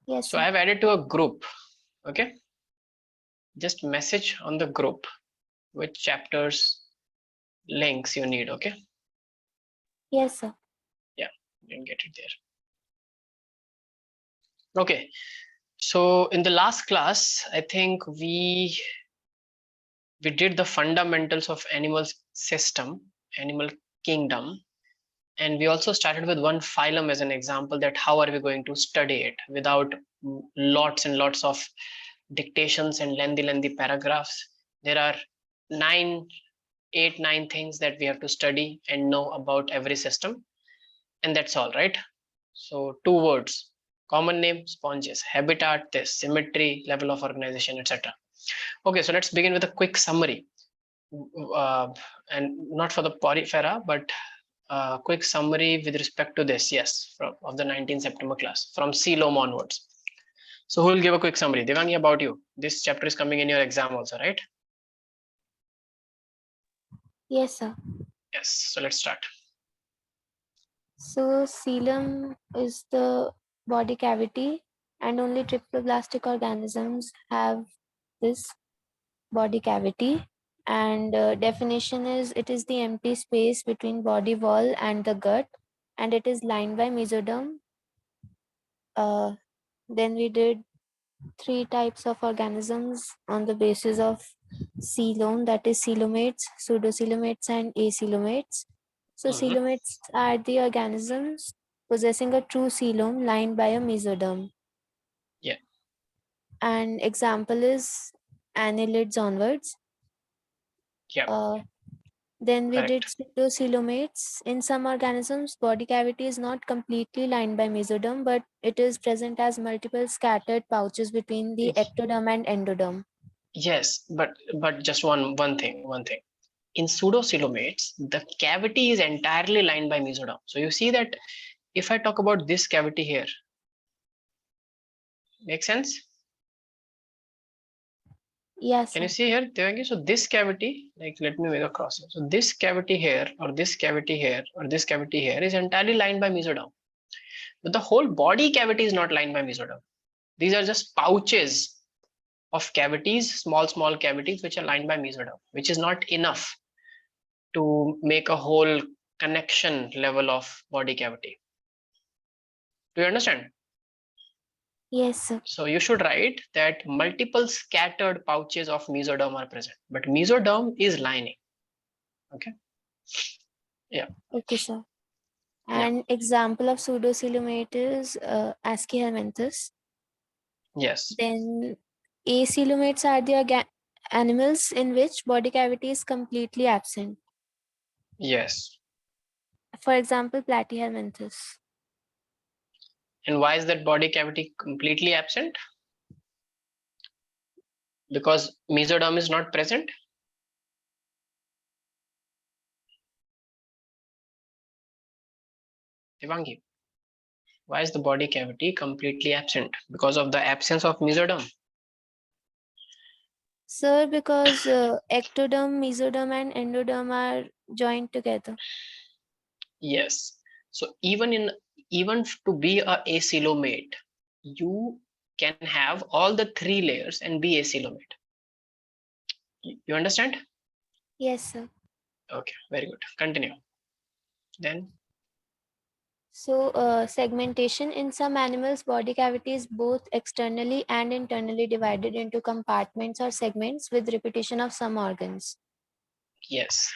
Yes, So sir. I have added to a group. Okay. Just message on the group which chapters links you need. Okay. Yes, sir. Yeah, you can get it there. Okay. So in the last class, I think we did the fundamentals of animal system, animal kingdom, and we also started with one phylum as an example, that how are we going to study it without lots and lots of dictations and lengthy paragraphs. There are 9 things that we have to study and know about every system, and that's all, right? So 2 words: common name, sponges; habitat, this; symmetry, level of organization, etc. Okay, so let's begin with a quick summary, and not for the porifera, but quick summary with respect to this. Yes, of the 19 September class from coelom onwards. So who will give a quick summary? Devangi, about you. This chapter is coming in your exam also, right? Yes, sir. Yes. So let's start. So coelom is the body cavity, and only triploblastic organisms have this body cavity. And definition is, it is the empty space between body wall and the gut, and it is lined by mesoderm. Then we did 3 types of organisms on the basis of coelom, that is coelomates, pseudocoelomates, and acoelomates. So coelomates are the organisms possessing a true coelom lined by a mesoderm. Yeah. And example is annelids onwards. Yeah. Then we did Correct. pseudocoelomates. In some organisms, body cavity is not completely lined by mesoderm, but it is present as multiple scattered pouches between the ectoderm and endoderm. Yes, but just one thing. In pseudocoelomates, the cavity is entirely lined by mesoderm. So you see that if I talk about this cavity here, make sense? Yes, Can you sir. see here, Devangi? So this cavity, like let me make a cross. So this cavity here, or this cavity here, or this cavity here is entirely lined by mesoderm. But the whole body cavity is not lined by mesoderm. These are just pouches of cavities, small cavities, which are lined by mesoderm, which is not enough to make a whole connection level of body cavity. Do you understand? Yes, sir. So you should write that multiple scattered pouches of mesoderm are present, but mesoderm is lining. Okay. Yeah. Okay, sir. Yeah. And example of pseudocoelomate is Aschelanthes. Yes. Then acoelomates are the animals in which body cavity is completely absent. Yes. For example, Platyhelminthes. And why is that body cavity completely absent? Because mesoderm is not present. Devangi, why is the body cavity completely absent? Because of the absence of mesoderm. Sir, because ectoderm, mesoderm, and endoderm are joined together. Yes. So even to be a acoelomate, you can have all the 3 layers and be acoelomate. You understand? Yes, sir. Okay, very good. Continue. Then So, segmentation in some animals, body cavity is both externally and internally divided into compartments or segments with repetition of some organs. yes.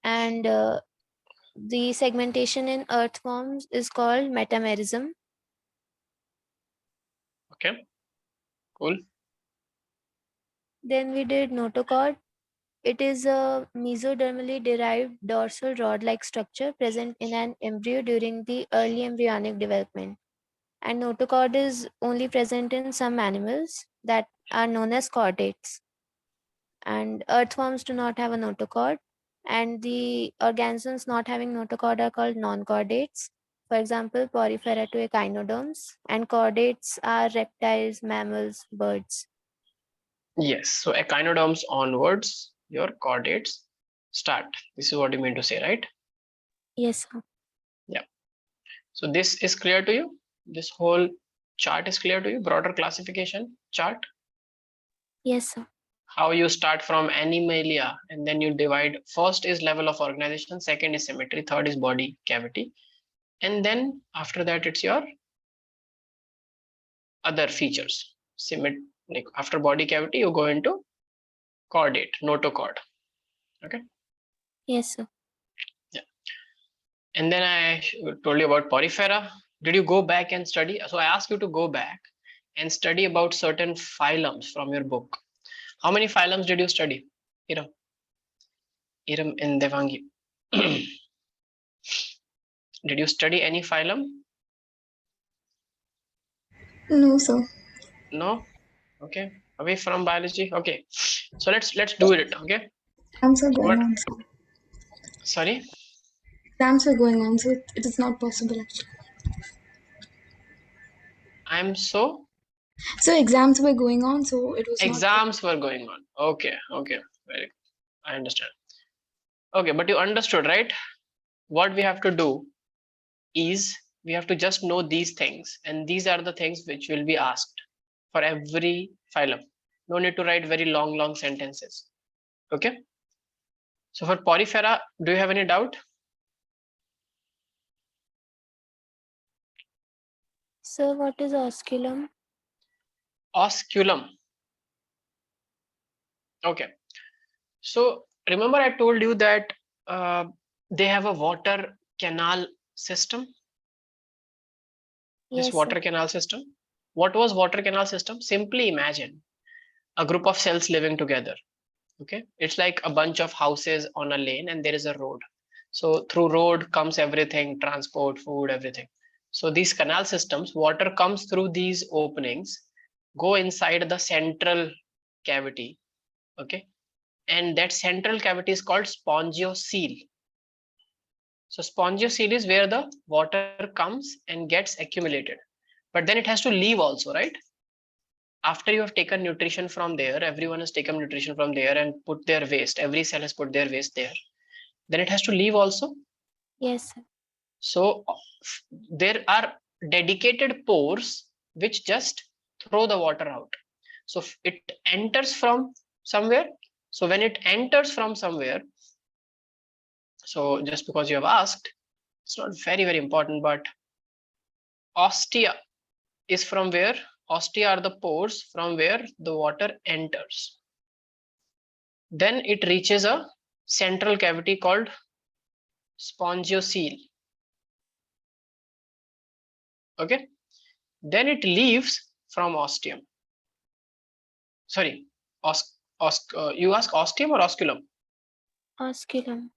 And the segmentation in earthworms is called metamerism. Okay. Cool. Then we did notochord. It is a mesodermally derived dorsal rod-like structure present in an embryo during the early embryonic development. And notochord is only present in some animals that are known as chordates. And earthworms do not have a notochord, and the organisms not having notochord are called non-chordates. For example, porifera to echinoderms, and chordates are reptiles, mammals, birds. Yes. So echinoderms onwards, your chordates start. This is what you mean to say, right? Yes, sir. Yeah. So this is clear to you? This whole Chart is clear to you? Broader classification chart. Yes, sir. How you start from animalia and then you divide. First is level of organization, second is symmetry, third is body cavity, and then after that it's your other features. Like after body cavity you go into chordate, notochord. Okay. Yes, sir. Yeah. And then I told you about porifera. Did you go back and study? So I asked you to go back and study about certain phylums from your book. How many phylums did you study? Iram, Iram and Devangi. Did you study any phylum? No, sir. No. Okay. Away from biology. Okay. So let's do it. Okay. Exams are going What? on, sir. Sorry. Exams are going on, so it is not possible actually. I'm so. So exams were going on, so it was not. Exams were going on. Okay. Okay. Very good. I understand. Okay, but you understood, right? What we have to do is we have to just know these things, and these are the things which will be asked for every phylum. No need to write very long sentences. Okay. So for porifera, do you have any doubt? Sir, what is osculum? Osculum. Okay. So remember I told you that they have a water canal system. This Yes, sir. water canal system. What was water canal system? Simply imagine a group of cells living together. Okay, it's like a bunch of houses on a lane and there is a road. So through road comes everything, transport, food, everything. So these canal systems, water comes through these openings, go inside the central cavity. Okay, and that central cavity is called spongiocele. So spongiocele is where the water comes and gets accumulated, but then it has to leave also, right? After you have taken nutrition from there, everyone has taken nutrition from there and put their waste, every cell has put their waste there, then it has to leave also. Yes, sir. So there are dedicated pores which just throw the water out. So it enters from somewhere. So when it enters from somewhere, so just because you have asked, it's not very important, but ostia is from where? Ostia are the pores from where the water enters. Then it reaches a central cavity called spongiocele. Okay, then it leaves from ostium. Sorry, you ask ostium or osculum? Osculum.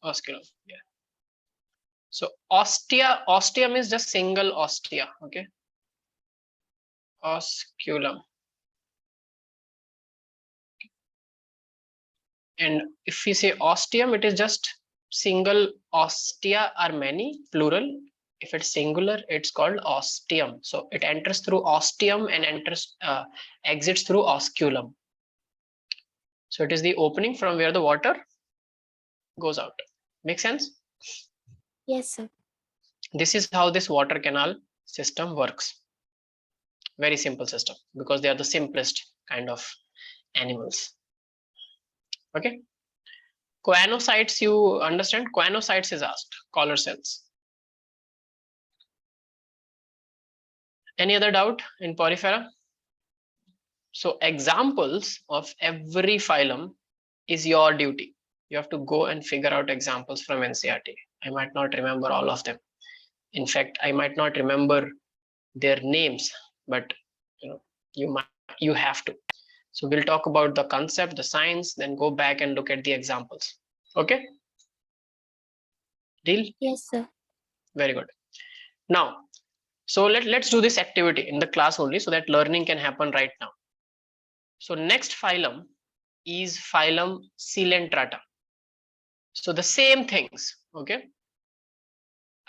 Osculum. Yeah. So ostium is just single ostia. Okay, osculum. And if we say ostium, it is just single. Ostia are many, plural. If it's singular, it's called ostium. So it enters through ostium and exits through osculum. So it is the opening from where the water goes out. Make sense? Yes, sir. This is how this water canal system works. Very simple system because they are the simplest kind of animals. Okay. Choanocytes, you understand? Choanocytes is asked. Collar cells. Any other doubt in porifera? So examples of every phylum is your duty. You have to go and figure out examples from NCERT. I might not remember all of them. In fact, I might not remember their names, but you have to. So we'll talk about the concept, the science, then go back and look at the examples. Okay, deal? Yes, sir. Very good. Now, so let's do this activity in the class only so that learning can happen right now. So next phylum is phylum Coelenterata. So the same things. Okay,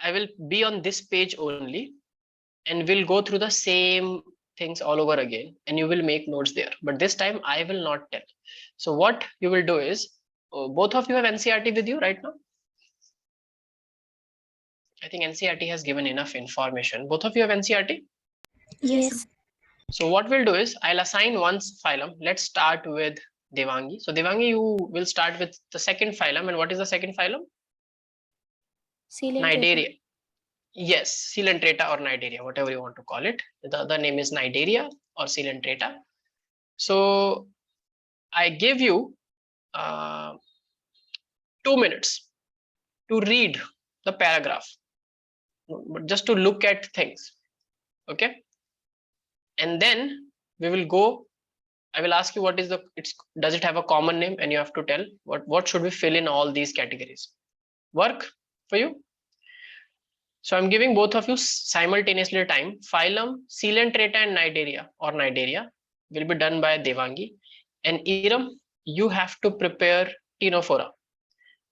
I will be on this page only and we'll go through the same things all over again and you will make notes there, but this time I will not tell. So what you will do is, both of you have NCERT with you right now? I think NCERT has given enough information. Both of you have NCERT? Yes, sir. Yes. So what we'll do is I'll assign one phylum. Let's start with Devangi. So Devangi, you will start with the second phylum. And what is the second phylum? Coelenterata. Cnidaria. Yes, Coelenterata or Cnidaria, whatever you want to call it. The other name is Cnidaria or Coelenterata. So I give you uh, 2 minutes to read the paragraph, but just to look at things. Okay. And then we will go. I will ask you what is the, does it have a common name, and you have to tell what should we fill in all these categories. Work for you? So I'm giving both of you simultaneously time. Phylum Coelenterata and Cnidaria or Cnidaria will be done by Devangi, and Iram, you have to prepare Ctenophora.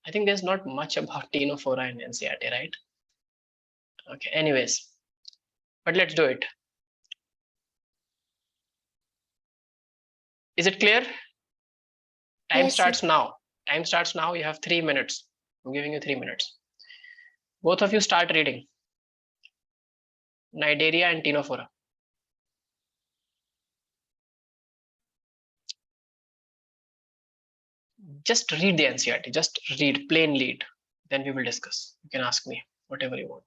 I think there's not much about Ctenophora in NCERT, right? Okay, anyways, but let's do it. Is it clear? Time Yes, sir. starts now. Time starts now. You have 3 minutes. I'm giving you 3 minutes. Both of you start reading Cnidaria and Ctenophora. Just read the NCERT. Just read, plain read. Then we will discuss. You can ask me whatever you want.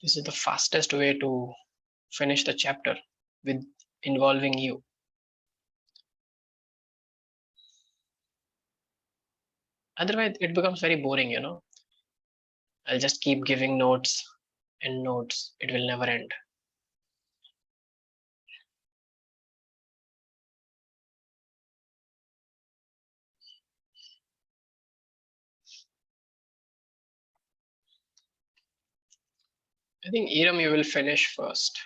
This is the fastest way to finish the chapter with involving you. Otherwise, it becomes very boring, you know. I'll just keep giving notes and notes. It will never end. I think Iram, you will finish first.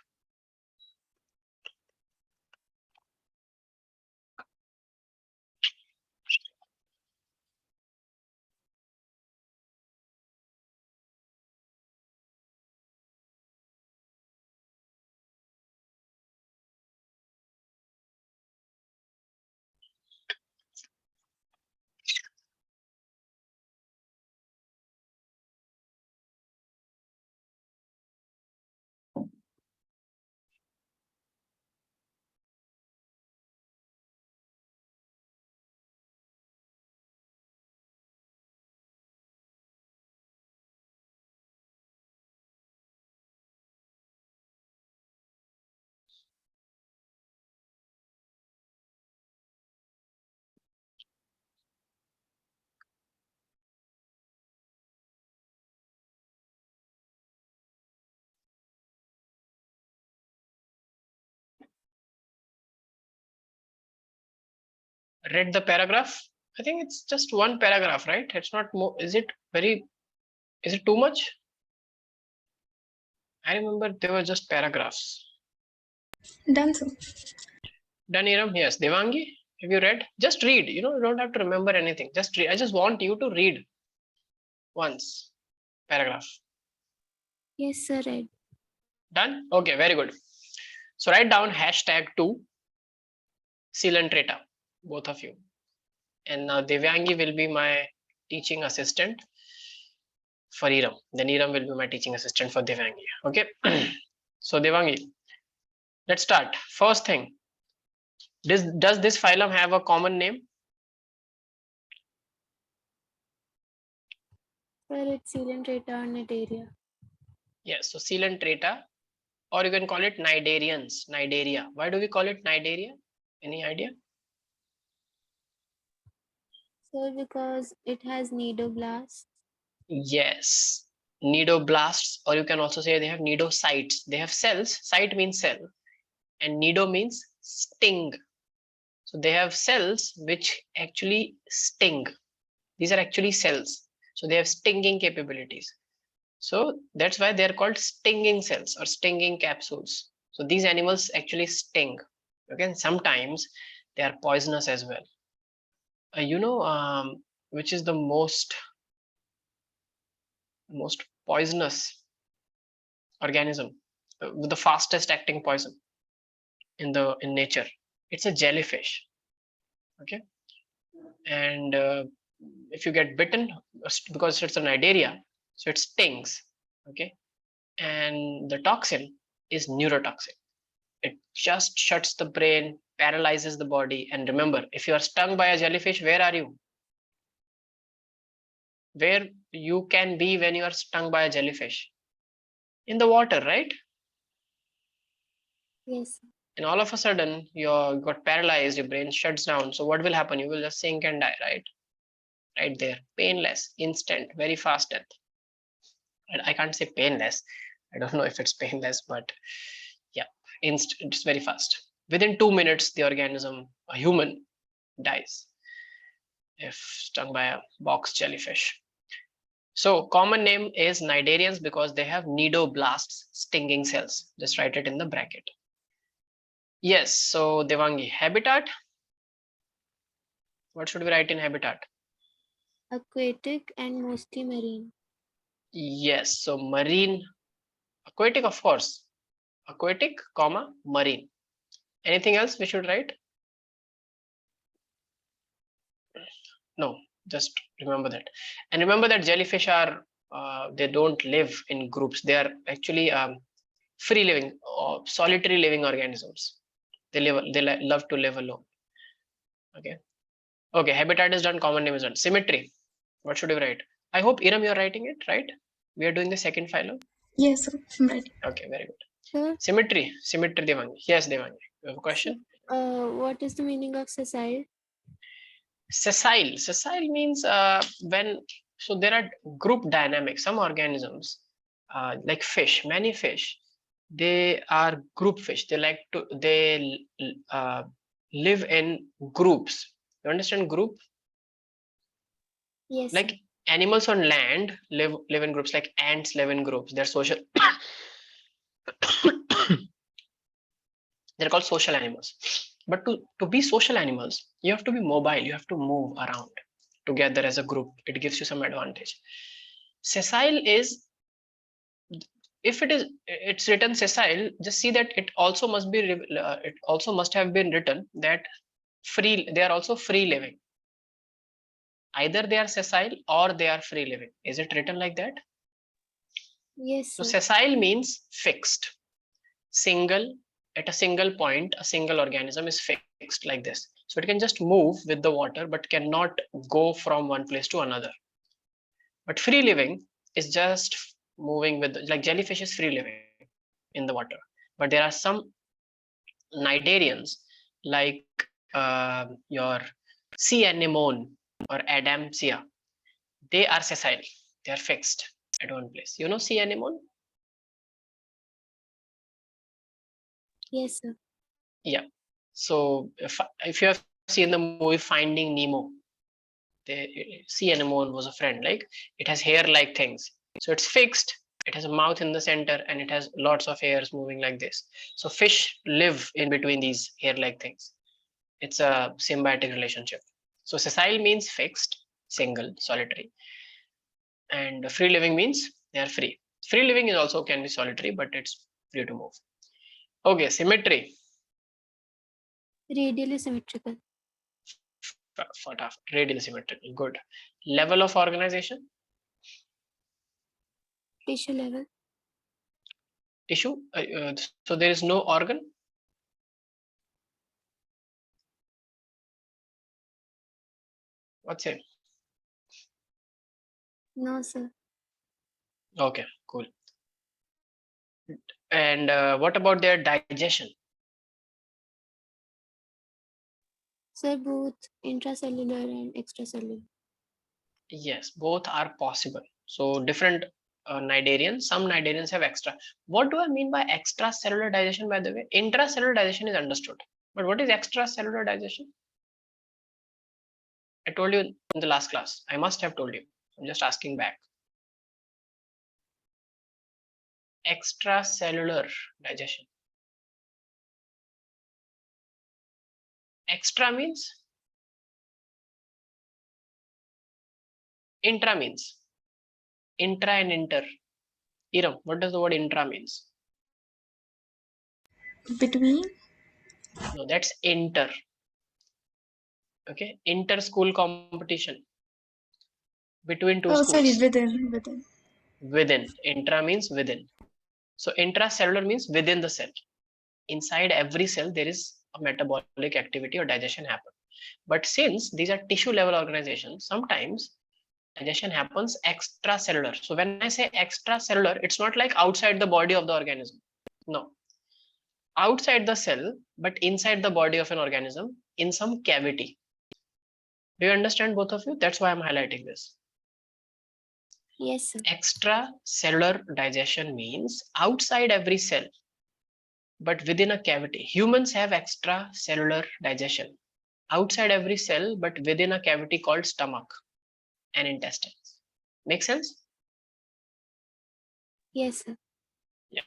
Read the paragraph. I think it's just one paragraph, right? It's not more. Is it very, is it too much? I remember they were just paragraphs. Done, sir. Done, Iram? Yes. Devangi, have you read? Just read. You know, you don't have to remember anything. Just read. I just want you to read once. Paragraph. Yes, sir. Right. Done? Okay, very good. So write down #2 Coelenterata, both of you. And now Devyangi will be my teaching assistant for Iram. Then Iram will be my teaching assistant for Devyangi. Okay. So Devangi, let's start. First thing, does this phylum have a common name? Sir, it's Coelenterata or Cnidaria. Yes, so Coelenterata, or you can call it Cnidarians, Cnidaria. Why do we call it Cnidaria? Any idea? Sir, because it has nidoblasts. Yes, nidoblasts, or you can also say they have nidocytes. They have cells. Site means cell, and nido means sting. So they have cells which actually sting. These are actually cells. So they have stinging capabilities. So that's why they're called stinging cells or stinging capsules. So these animals actually sting. Okay, sometimes they are poisonous as well. You know, which is the most most poisonous organism with the fastest acting poison in nature. It's a jellyfish. Okay, and if you get bitten, because it's a nidaria, so it stings. Okay, and the toxin is neurotoxic. It just shuts the brain, paralyzes the body. And remember, if you are stung by a jellyfish, where are you? Where you can be when you are stung by a jellyfish? In the water, right? Yes. And all of a sudden you got paralyzed, your brain shuts down. So what will happen? You will just sink and die, right? Right there. Painless, instant, very fast death. And I can't say painless. I don't know if it's painless, but yeah, it's very fast. Within 2 minutes, the organism, a human, dies if stung by a box jellyfish. So common name is cnidarians because they have nidoblasts, stinging cells. Just write it in the bracket. Yes, so Devangi, habitat. What should we write in habitat? Aquatic and mostly marine. Yes, so marine, aquatic, of course. Aquatic, comma, marine. Anything else we should write? No, just remember that. And remember that jellyfish are, they don't live in groups. They are actually free living, solitary living organisms. They love to live alone. Okay. Okay, habitat is done, common name is done. Symmetry. What should we write? I hope Iram, you're writing it, right? We are doing the second phylum. Yes, sir. I'm ready. Okay, very good. Sir, Symmetry, Devangi. Yes, Devangi. You have a sir, question? what is the meaning of sessile? Sessile means when, so there are group dynamics. Some organisms, like fish, many fish, they are group fish. They live in groups. You understand group? Yes, sir. Like animals on land live in groups, like ants live in groups. They're social. They're called social animals. But to be social animals, you have to be mobile. You have to move around together as a group. It gives you some advantage. Sessile is, if it's written sessile, just see that it also must be it also must have been written that they are also free living. Either they are sessile or they are free living. Is it written like that? Yes, So sir. sessile means fixed, single, at a single point, a single organism is fixed like this. So it can just move with the water, but cannot go from one place to another. But free living is just moving with, like jellyfish is free living in the water. But there are some cnidarians like your sea anemone or adamsia. They are sessile. They are fixed at one place. You know sea anemone? Yes, sir. Yeah. So if you have seen the movie Finding Nemo, the sea anemone was a friend. Like it has hair-like things, so it's fixed. It has a mouth in the center, and it has lots of hairs moving like this. So fish live in between these hair-like things. It's a symbiotic relationship. So sessile means fixed, single, solitary, and free living means they are free. Free living is also can be solitary, but it's free to move. Okay, symmetry. Radially symmetrical. Radial symmetrical. Good. Level of organization. Tissue level. Tissue. So there is no organ. What's it? No, sir. Okay, cool. And what about their digestion? Sir, both intracellular and extracellular. Yes, both are possible. So different cnidarians. Some cnidarians have extra. What do I mean by extracellular digestion? By the way, intracellular digestion is understood, but what is extracellular digestion? I told you in the last class. I must have told you. I'm just asking back. Extracellular digestion. Extra means, intra means. Intra and inter. Iram, what does the word intra means? Between? No, that's inter. Okay, inter school competition between two Oh, schools. sorry, within. Within. Intra means within. So intracellular means within the cell. Inside every cell there is a metabolic activity or digestion happen. But since these are tissue level organizations, sometimes digestion happens extracellular. So when I say extracellular, it's not like outside the body of the organism. No, outside the cell, but inside the body of an organism in some cavity. Do you understand, both of you? That's why I'm highlighting this. Yes, sir. Extracellular digestion means outside every cell, but within a cavity. Humans have extracellular digestion outside every cell, but within a cavity called stomach and intestines. Make sense? Yes, sir. Yeah.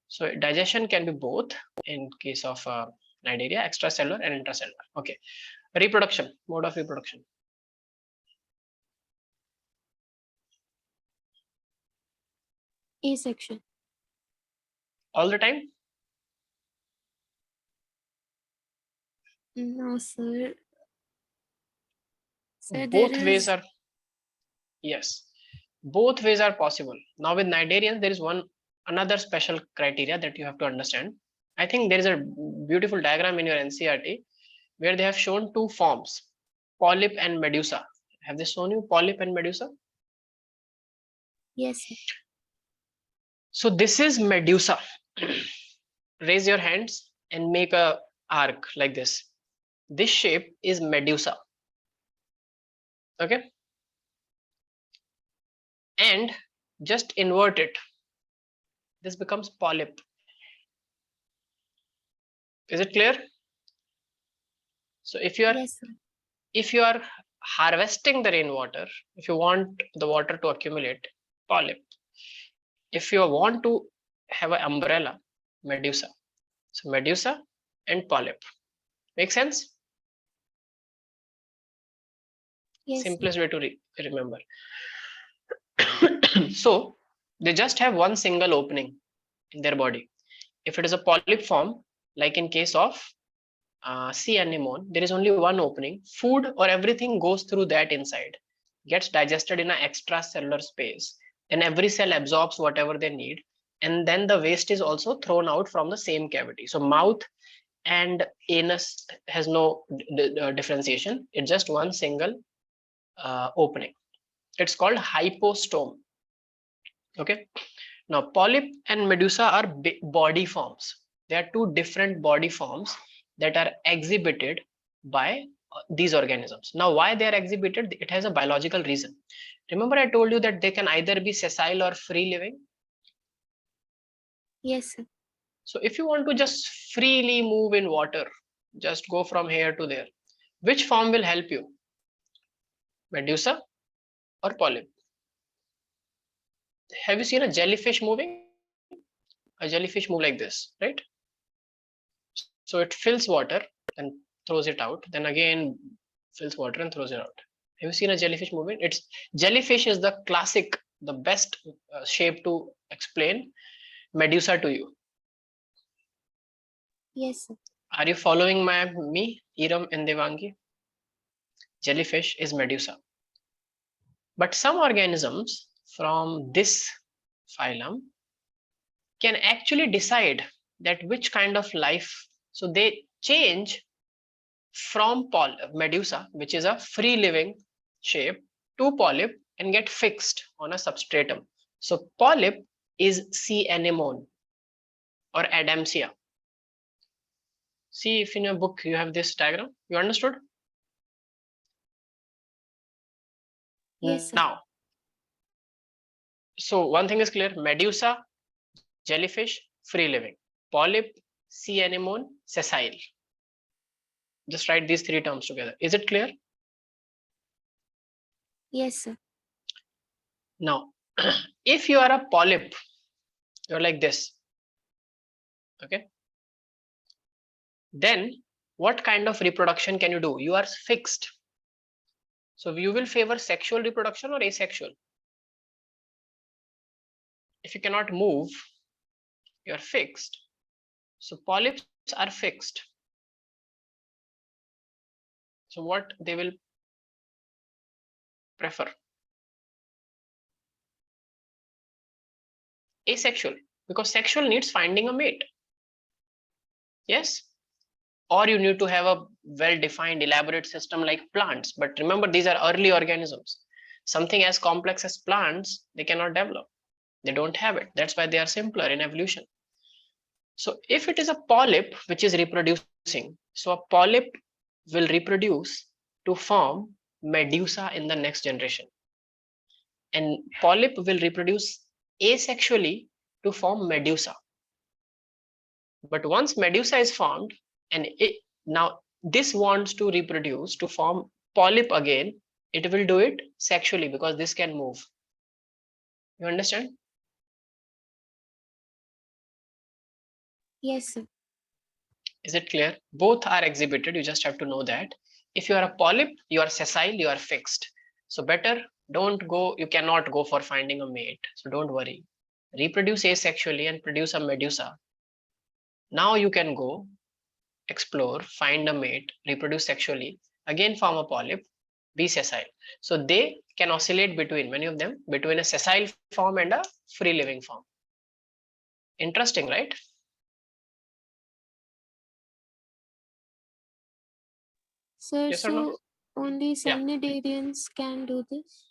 So digestion can be both in case of Nigeria, extracellular and intracellular. Okay. Reproduction, mode of reproduction. A-section. All the time? No, sir. Sir, there Both ways is. are, yes. Both ways are possible. Now with Nigerians, there is another special criteria that you have to understand. I think there is a beautiful diagram in your NCRT where they have shown two forms, polyp and medusa. Have they shown you polyp and medusa? Yes, sir. So this is medusa. Raise your hands and make a arc like this. This shape is medusa. Okay. And just invert it. This becomes polyp. Is it clear? So Yes, sir. if you are harvesting the rainwater, if you want the water to accumulate, polyp. If you want to have an umbrella, medusa. So medusa and polyp. Make sense? Yes, sir. Simplest way to remember. So they just have one single opening in their body. If it is a polyp form, like in case of sea anemone, there is only one opening. Food or everything goes through that inside, gets digested in an extracellular space. Then every cell absorbs whatever they need, and then the waste is also thrown out from the same cavity. So mouth and anus has no differentiation. It's just one single opening. It's called hypostome. Okay. Now polyp and medusa are body forms. They are two different body forms that are exhibited by these organisms. Now why they are exhibited? It has a biological reason. Remember I told you that they can either be sessile or free living. Yes, sir. So if you want to just freely move in water, just go from here to there, which form will help you? Medusa or polyp? Have you seen a jellyfish moving? A jellyfish move like this, right? So it fills water and throws it out, then again fills water and throws it out. Have you seen a jellyfish moving? It's jellyfish is the classic, the best shape to explain medusa to you. Yes, sir. Are you following me, Iram and Devangi? Jellyfish is medusa. But some organisms from this phylum can actually decide that which kind of life. So they change from medusa, which is a free living shape, to polyp and get fixed on a substratum. So polyp is sea anemone or adamsia. See if in your book you have this diagram. You understood? Yes, sir. Now, so one thing is clear: medusa, jellyfish, free living; polyp, sea anemone, sessile. Just write these three terms together. Is it clear? Yes, sir. Now, if you are a polyp, you're like this. Okay. Then what kind of reproduction can you do? You are fixed. So you will favor sexual reproduction or asexual? if you cannot move, you are fixed. So polyps are fixed. So what they will prefer? Asexual, because sexual needs finding a mate. Yes, or you need to have a well-defined, elaborate system like plants. But remember, these are early organisms. Something as complex as plants, they cannot develop. They don't have it. That's why they are simpler in evolution. So if it is a polyp which is reproducing, so a polyp will reproduce to form medusa in the next generation. And polyp will reproduce asexually to form medusa. But once medusa is formed, and now this wants to reproduce to form polyp again, it will do it sexually because this can move. You understand? Yes, sir. Is it clear? Both are exhibited. You just have to know that. If you are a polyp, you are sessile, you are fixed. So better don't go, you cannot go for finding a mate. So don't worry. Reproduce asexually and produce a medusa. Now you can go explore, find a mate, reproduce sexually, again form a polyp, be sessile. So they can oscillate between, many of them, between a sessile form and a free living form. Interesting, right? Sir, Yes or no? so only Yeah. semnidarians can do this?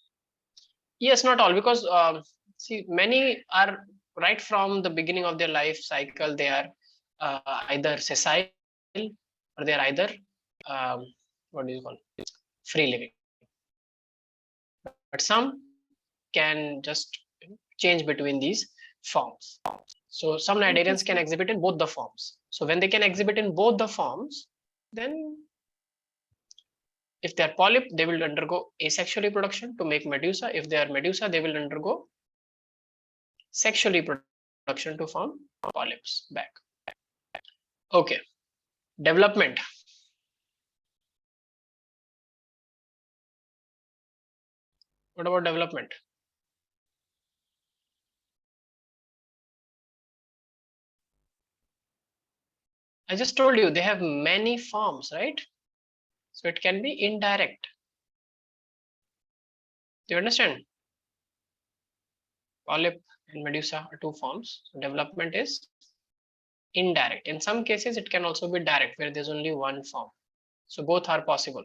Yes, not all, because see, many are right from the beginning of their life cycle, they are either sessile or they are either um, what do you call, free living. But some can just change between these forms. So some cnidarians Okay, can sir. exhibit in both the forms. So when they can exhibit in both the forms, then if they are polyp, they will undergo asexual reproduction to make medusa. If they are medusa, they will undergo sexual reproduction to form polyps back. Okay, development. What about development? I just told you they have many forms, right? So it can be indirect. Do you understand? Polyp and medusa are two forms. So development is indirect. In some cases, it can also be direct, where there's only one form. So both are possible.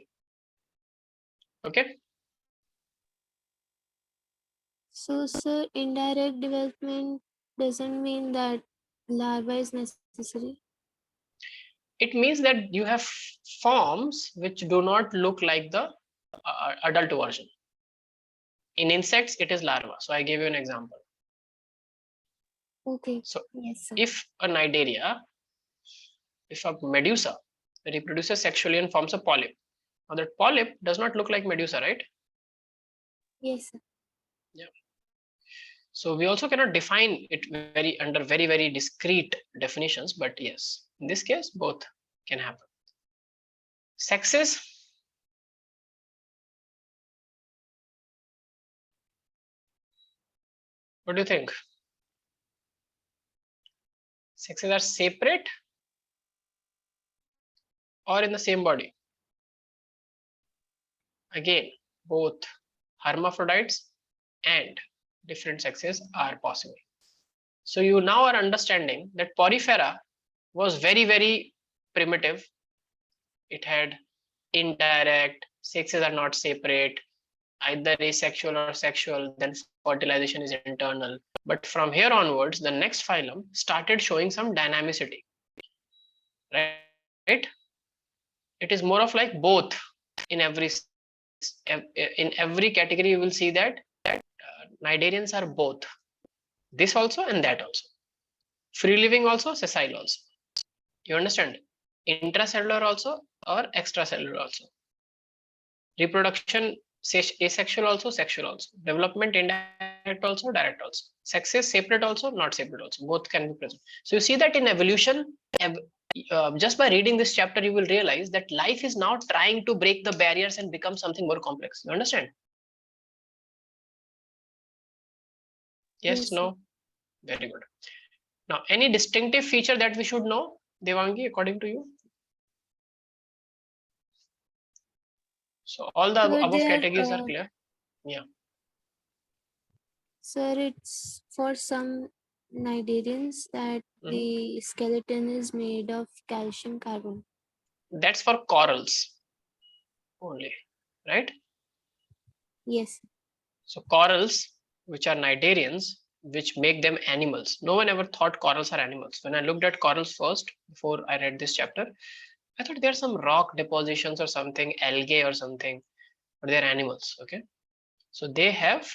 Okay. So, sir, indirect development doesn't mean that larva is necessary. It means that you have forms which do not look like the adult version. In insects, it is larva. So I gave you an example. Okay. So Yes, sir. if a cnidaria, if a medusa reproduces sexually and forms a polyp, now that polyp does not look like medusa, right? Yes, sir. Yeah. So we also cannot define it very under very discrete definitions, but yes, in this case, both can happen. Sexes. What do you think? Sexes are separate or in the same body? Again, both hermaphrodites and different sexes are possible. So you now are understanding that Porifera was very primitive. It had indirect, sexes are not separate, either asexual or sexual, then fertilization is internal. But from here onwards, the next phylum started showing some dynamicity, right? It is more of like both in in every category. You will see that cnidarians are both, this also and that also, free living also, sessile also. You understand? Intracellular also or extracellular also. Reproduction asexual also, sexual also. Development indirect also, direct also. Sexes separate also, not separate also. Both can be present. So you see that in evolution, just by reading this chapter, you will realize that life is now trying to break the barriers and become something more complex. You understand? Yes, Yes, sir. no? Very good. Now, any distinctive feature that we should know, Devangi, according to you? So all the So above there, categories are clear. Yeah. sir, it's for some Nigerians that Mhm. the skeleton is made of calcium carbonate. That's for corals only, right? Yes. So corals, which are cnidarians, which make them animals. No one ever thought corals are animals. When I looked at corals first, before I read this chapter, I thought there are some rock depositions or something, algae or something, but they're animals. Okay, so they have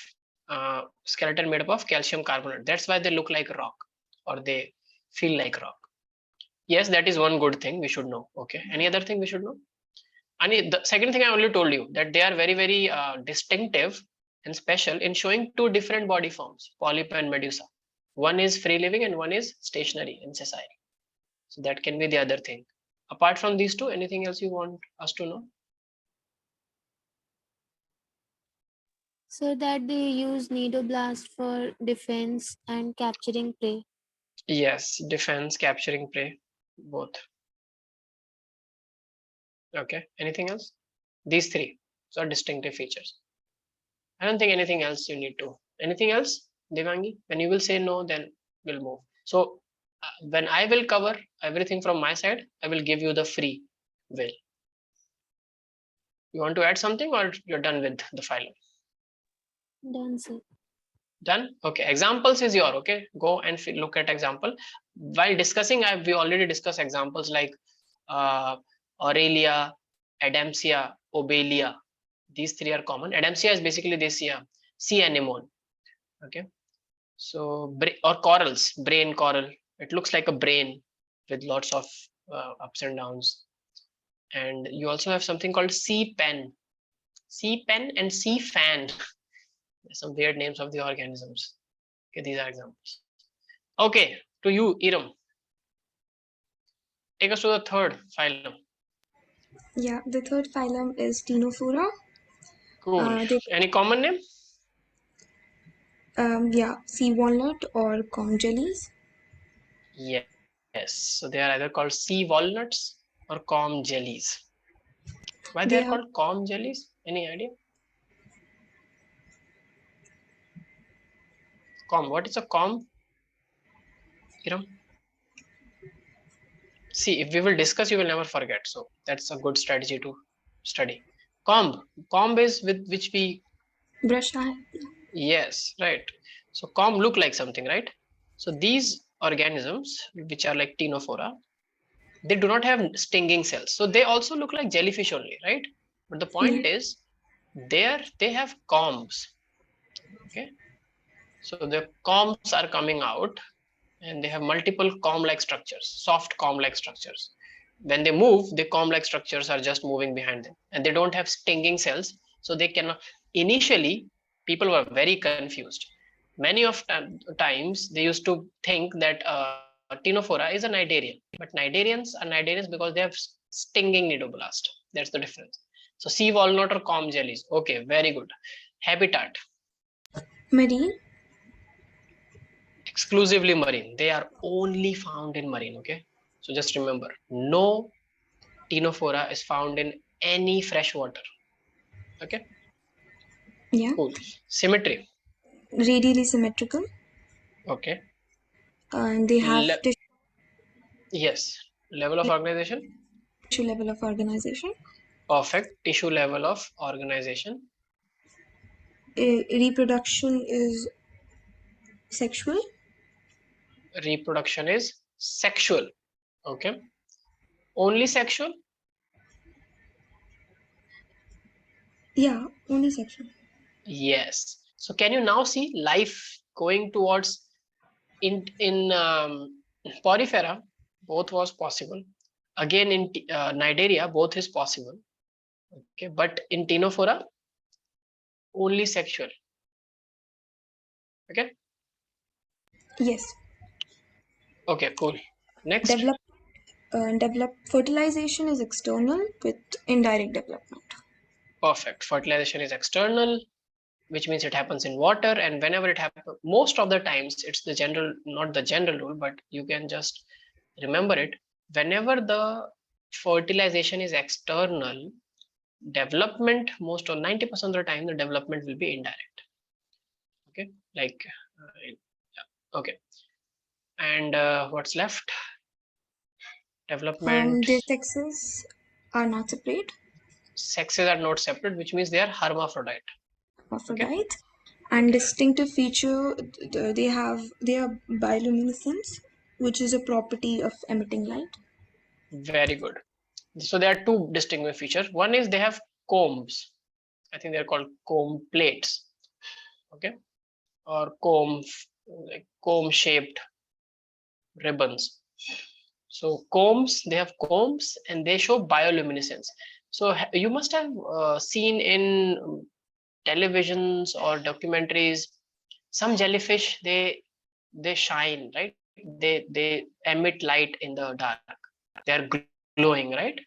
skeleton made up of calcium carbonate. That's why they look like rock, or they feel like rock. Yes, that is one good thing we should know. Okay, any other thing we should know? And the second thing I only told you that they are very, very distinctive and special in showing two different body forms, polyp and medusa. One is free living and one is stationary and sessile. So that can be the other thing. Apart from these two, anything else you want us to know? So that they use nidoblast for defense and capturing prey. Yes, defense, capturing prey, both. Okay, anything else? These three. So are distinctive features. I don't think anything else you need to. Anything else, Devangi? When you will say no, then we'll move. So when I will cover everything from my side, I will give you the free will. You want to add something or you're done with the file? Done, sir. Done? Okay. Examples is your, okay. Go and look at example. While discussing, we already discussed examples like uh, Aurelia, Adamsia, Obelia. These three are common. Adamsia is basically this sea anemone. Okay. So or corals, brain coral. It looks like a brain with lots of ups and downs. And you also have something called sea pen and sea fan. There's some weird names of the organisms. Okay, these are examples. Okay, to you, Iram. Take us to the third phylum. Yeah, the third phylum is Ctenophora. Cool. They, Any common name? yeah, sea walnut or comb jellies. Yes. So they are either called sea walnuts or comb jellies. Why they are They are called comb jellies? Any idea? Comb. What is a comb, Iram? See, if we will discuss, you will never forget. So that's a good strategy to study. Comb. Comb is with which we, brush hair. yes, right. So comb look like something, right? So these organisms, which are like Ctenophora, they do not have stinging cells. So they also look like jellyfish only, right? But the Yeah. point is, they have combs. Okay. So the combs are coming out and they have multiple comb-like structures, soft comb-like structures. When they move, the comb-like structures are just moving behind them, and they don't have stinging cells, so they cannot. Initially, people were very confused. Many of times they used to think that Ctenophora is a cnidarian, but cnidarians are cnidarians because they have stinging nidoblast. That's the difference. So sea walnut or comb jellies. Okay, very good. Habitat. Marine. Exclusively marine. They are only found in marine. Okay, so just remember, no Ctenophora is found in any fresh water. Okay, Yeah. cool. Symmetry. Radially symmetrical. Okay. And they have Yes, level of organization. tissue level of organization. Perfect. Tissue level of organization. Reproduction is sexual. Reproduction is sexual. Okay, only sexual. Yeah, only sexual. Yes. So can you now see life going towards in Porifera? Both was possible. Again in Cnidaria, both is possible. Okay, but in Ctenophora, only sexual. Okay. Yes. Okay, cool. Next. Develop develop fertilization is external with indirect development. Perfect. Fertilization is external. which means it happens in water. And whenever it happens, most of the times, it's the general, not the general rule, but you can just remember it. Whenever the fertilization is external, development, most or 90% of the time, the development will be indirect. Okay, like okay. And what's left? Development. Their sexes are not separate, Sexes are not separate, which means they are hermaphrodite. Okay, hermaphrodite, and distinctive feature they are bioluminescence, which is a property of emitting light. very good. So there are two distinctive features. One is they have combs. I think they're called comb plates. Okay, or comb, like comb shaped ribbons. So combs, they have combs and they show bioluminescence. So you must have seen in televisions or documentaries, some jellyfish, they shine, right? They emit light in the dark. They are glowing, right?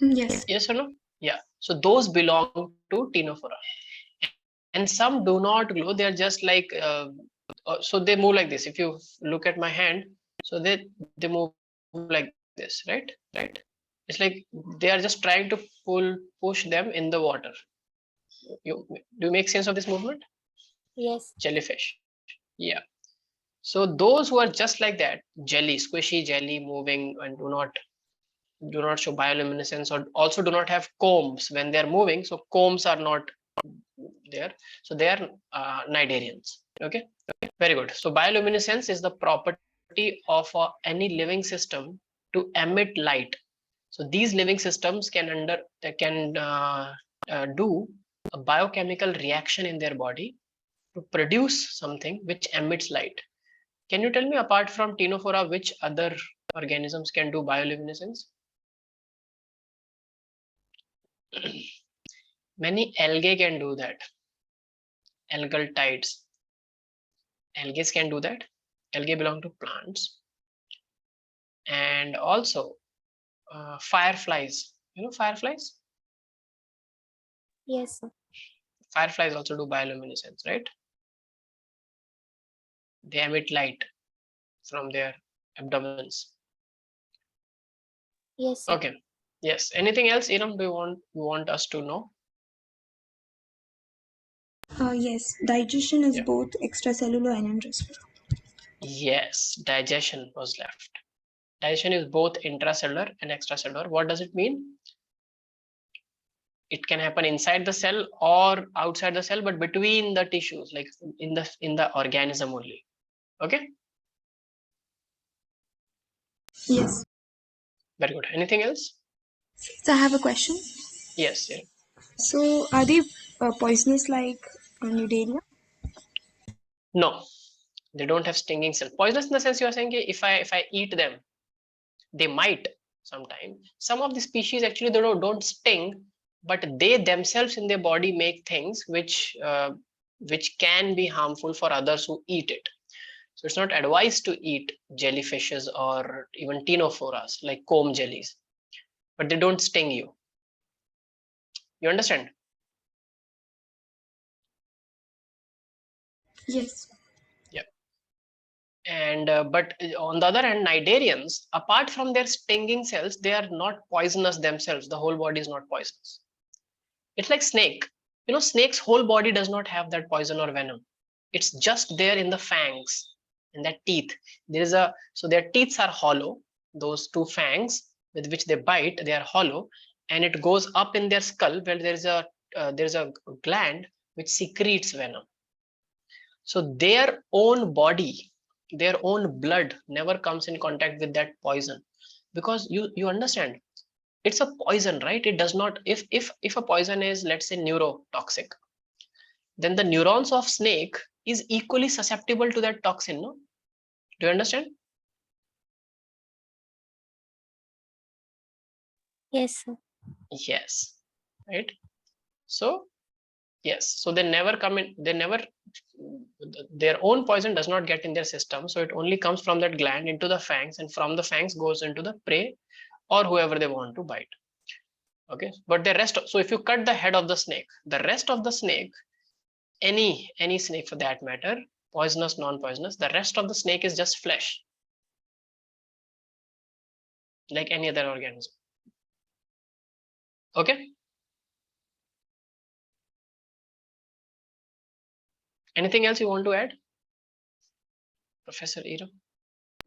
Yes. Yes or no? Yeah. So those belong to Ctenophora. And some do not glow. They are just like so they move like this. If you look at my hand, so they move like this, right? It's like they are just trying to push them in the water. Do you make sense of this movement? Yes. Jellyfish. Yeah. So those who are just like that, jelly, squishy jelly, moving and do not show bioluminescence, or also do not have combs when they are moving. So combs are not there. So they are cnidarians. Okay, very good. So bioluminescence is the property of any living system to emit light. So these living systems can do a biochemical reaction in their body to produce something which emits light. Can you tell me, apart from Ctenophora, which other organisms can do bioluminescence? Many algae can do that. Algal tides. Algae can do that. Algae belong to plants. And also fireflies. You know fireflies? Yes, sir. Fireflies also do bioluminescence, right? They emit light from their abdomens. Yes, sir. Okay. Yes. Anything else, Iram? Do you want us to know? Yes, digestion is Yeah. both extracellular and intracellular. Yes. Digestion was left. Digestion is both intracellular and extracellular. What does it mean? It can happen inside the cell or outside the cell, but between the tissues, like in the organism only. Okay. Yes. Very good. Anything else? So I have a question. Yes. Yeah. So are they poisonous like Nudalia? No, they don't have stinging cells. Poisonous in the sense you are saying if I eat them, they might sometime. Some of the species actually they don't sting, but they themselves in their body make things which can be harmful for others who eat it. So it's not advised to eat jellyfishes or even ctenophoras like comb jellies, but they don't sting you. You understand? Yes. Yeah. And but on the other hand, cnidarians, apart from their stinging cells, they are not poisonous themselves. The whole body is not poisonous. It's like snake. Snake's whole body does not have that poison or venom. It's just there in the fangs, in their teeth. So their teeth are hollow. Those two fangs with which they bite, they are hollow, and it goes up in their skull where there's a gland which secretes venom. So their own body, their own blood never comes in contact with that poison, because you understand, it's a poison, right? It does not, if a poison is, let's say, neurotoxic, then the neurons of snake is equally susceptible to that toxin, no? Do you understand? Yes, sir. Yes. Right. So yes, so they never, their own poison does not get in their system, so it only comes from that gland into the fangs, and from the fangs goes into the prey or whoever they want to bite. Okay, but the rest so if you cut the head of the snake, the rest of the snake, any snake for that matter, poisonous, non-poisonous, the rest of the snake is just flesh, like any other organism. Okay, anything else you want to add, Professor Ero?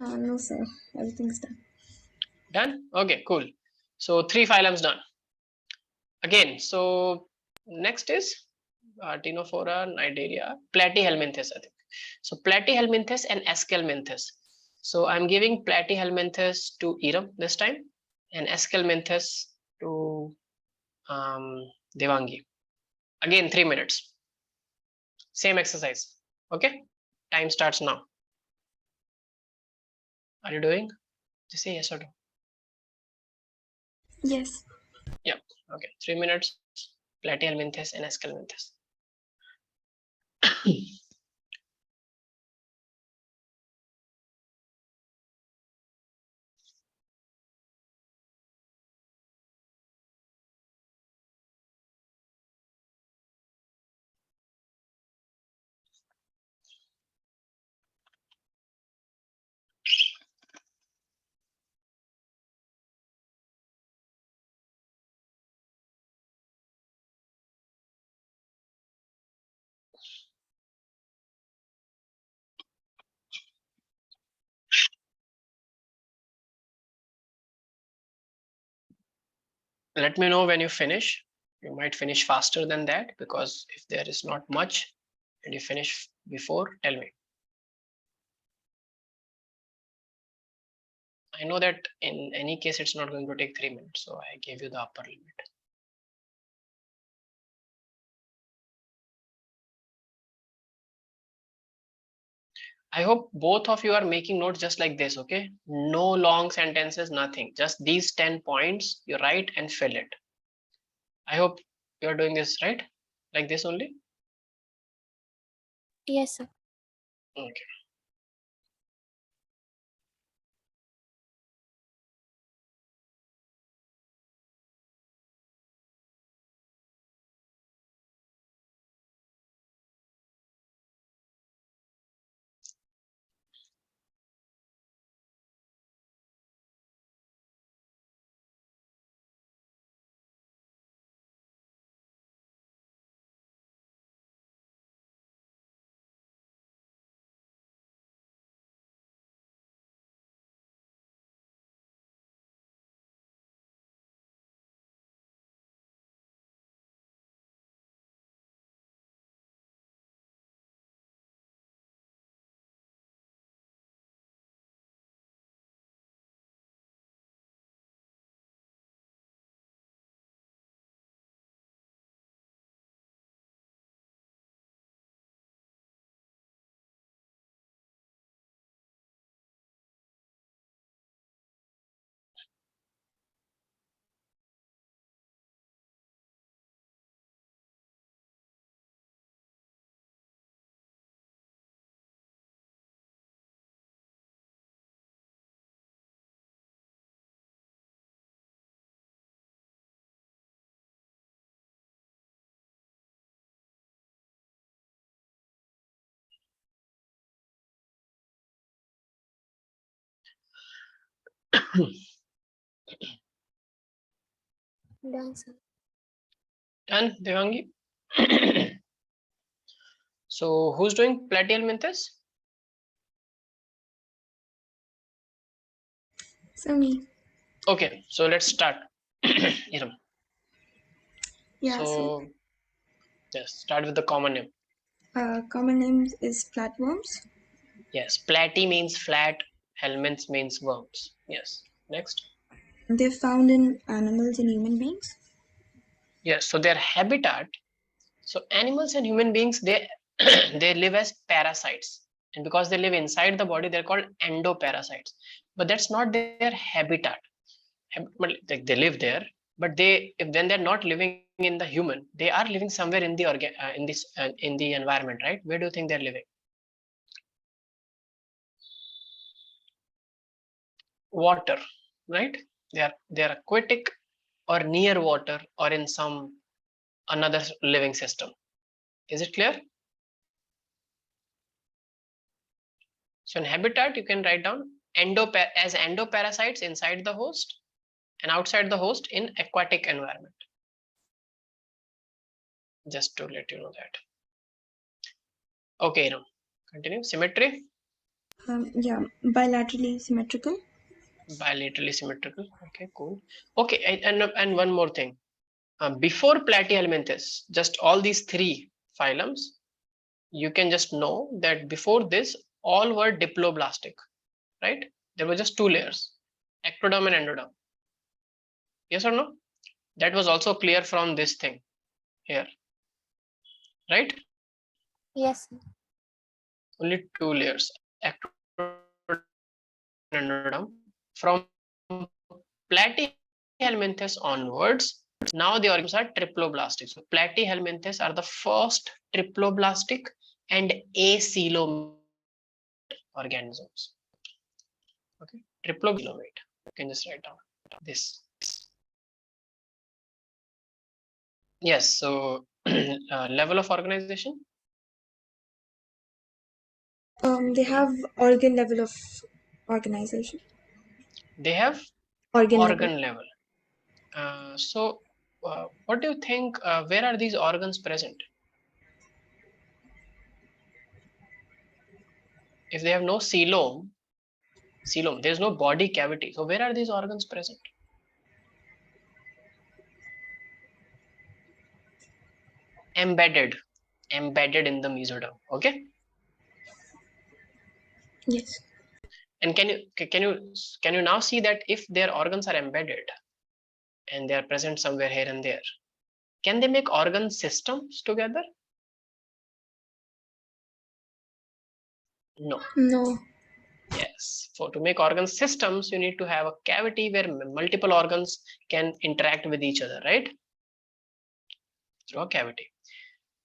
No, sir. Everything's done. Done. Okay, cool. So 3 phylums done again. So next is Artinophora, Nidaria, Platyhelminthes, I think. So Platyhelminthes and Aschelminthes. So I'm giving Platyhelminthes to Iram this time and Aschelminthes to Devangi. Again 3 minutes. Same exercise. Okay, time starts now. Are you doing? Just say yes or no. Yes. Yeah. Okay, 3 minutes. Platyhelminthes and Aschelminthes. Let me know when you finish. You might finish faster than that, because if there is not much and you finish before, tell me. I know that in any case it's not going to take 3 minutes, so I gave you the upper limit. I hope both of you are making notes just like this. Okay, no long sentences, nothing, just these 10 points you write and fill it. I hope you are doing this right, like this only. Yes, sir. Okay. Done, sir. Done, Devangi. So who's doing platyhelminthes? So me. Okay, so let's start. Iram. Yeah. So So yes, start with the common name. common name is flatworms. Yes, platy means flat, helminths means worms. Yes. Next. They're found in animals and human beings. Yes, so their habitat. So animals and human beings, they they live as parasites, and because they live inside the body, they're called endoparasites. But that's not their habitat. Well, they live there, but they if then they're not living in the human, they are living somewhere in the in the environment, right? Where do you think they're living? Water, right? They are aquatic or near water or in some another living system. Is it clear? So in habitat, you can write down as endoparasites inside the host and outside the host in aquatic environment. Just to let you know that. Okay, now continue. Symmetry. Yeah, bilaterally symmetrical. Bilaterally symmetrical. Okay, cool. Okay, and one more thing. Before Platyhelminthes, just all these three phylums, you can just know that before this, all were diploblastic, right? There were just two layers, ectoderm and endoderm. Yes or no? That was also clear from this thing here, right? Yes. Only two layers, ectoderm and endoderm. From Platyhelminthes onwards, now the organisms are triploblastic. So Platyhelminthes are the first triploblastic and acelomate organisms. Okay, triploblastic. You can just write down this. Yes. So level of organization. They have organ level of organization. They have Organ level. organ level. What do you think? Where are these organs present? If they have no coelom, there is no body cavity. So where are these organs present? Embedded, embedded in the mesoderm. Okay. Yes. And can you now see that if their organs are embedded and they are present somewhere here and there, can they make organ systems together? No. No. Yes. For to make organ systems, you need to have a cavity where multiple organs can interact with each other, right? Through a cavity.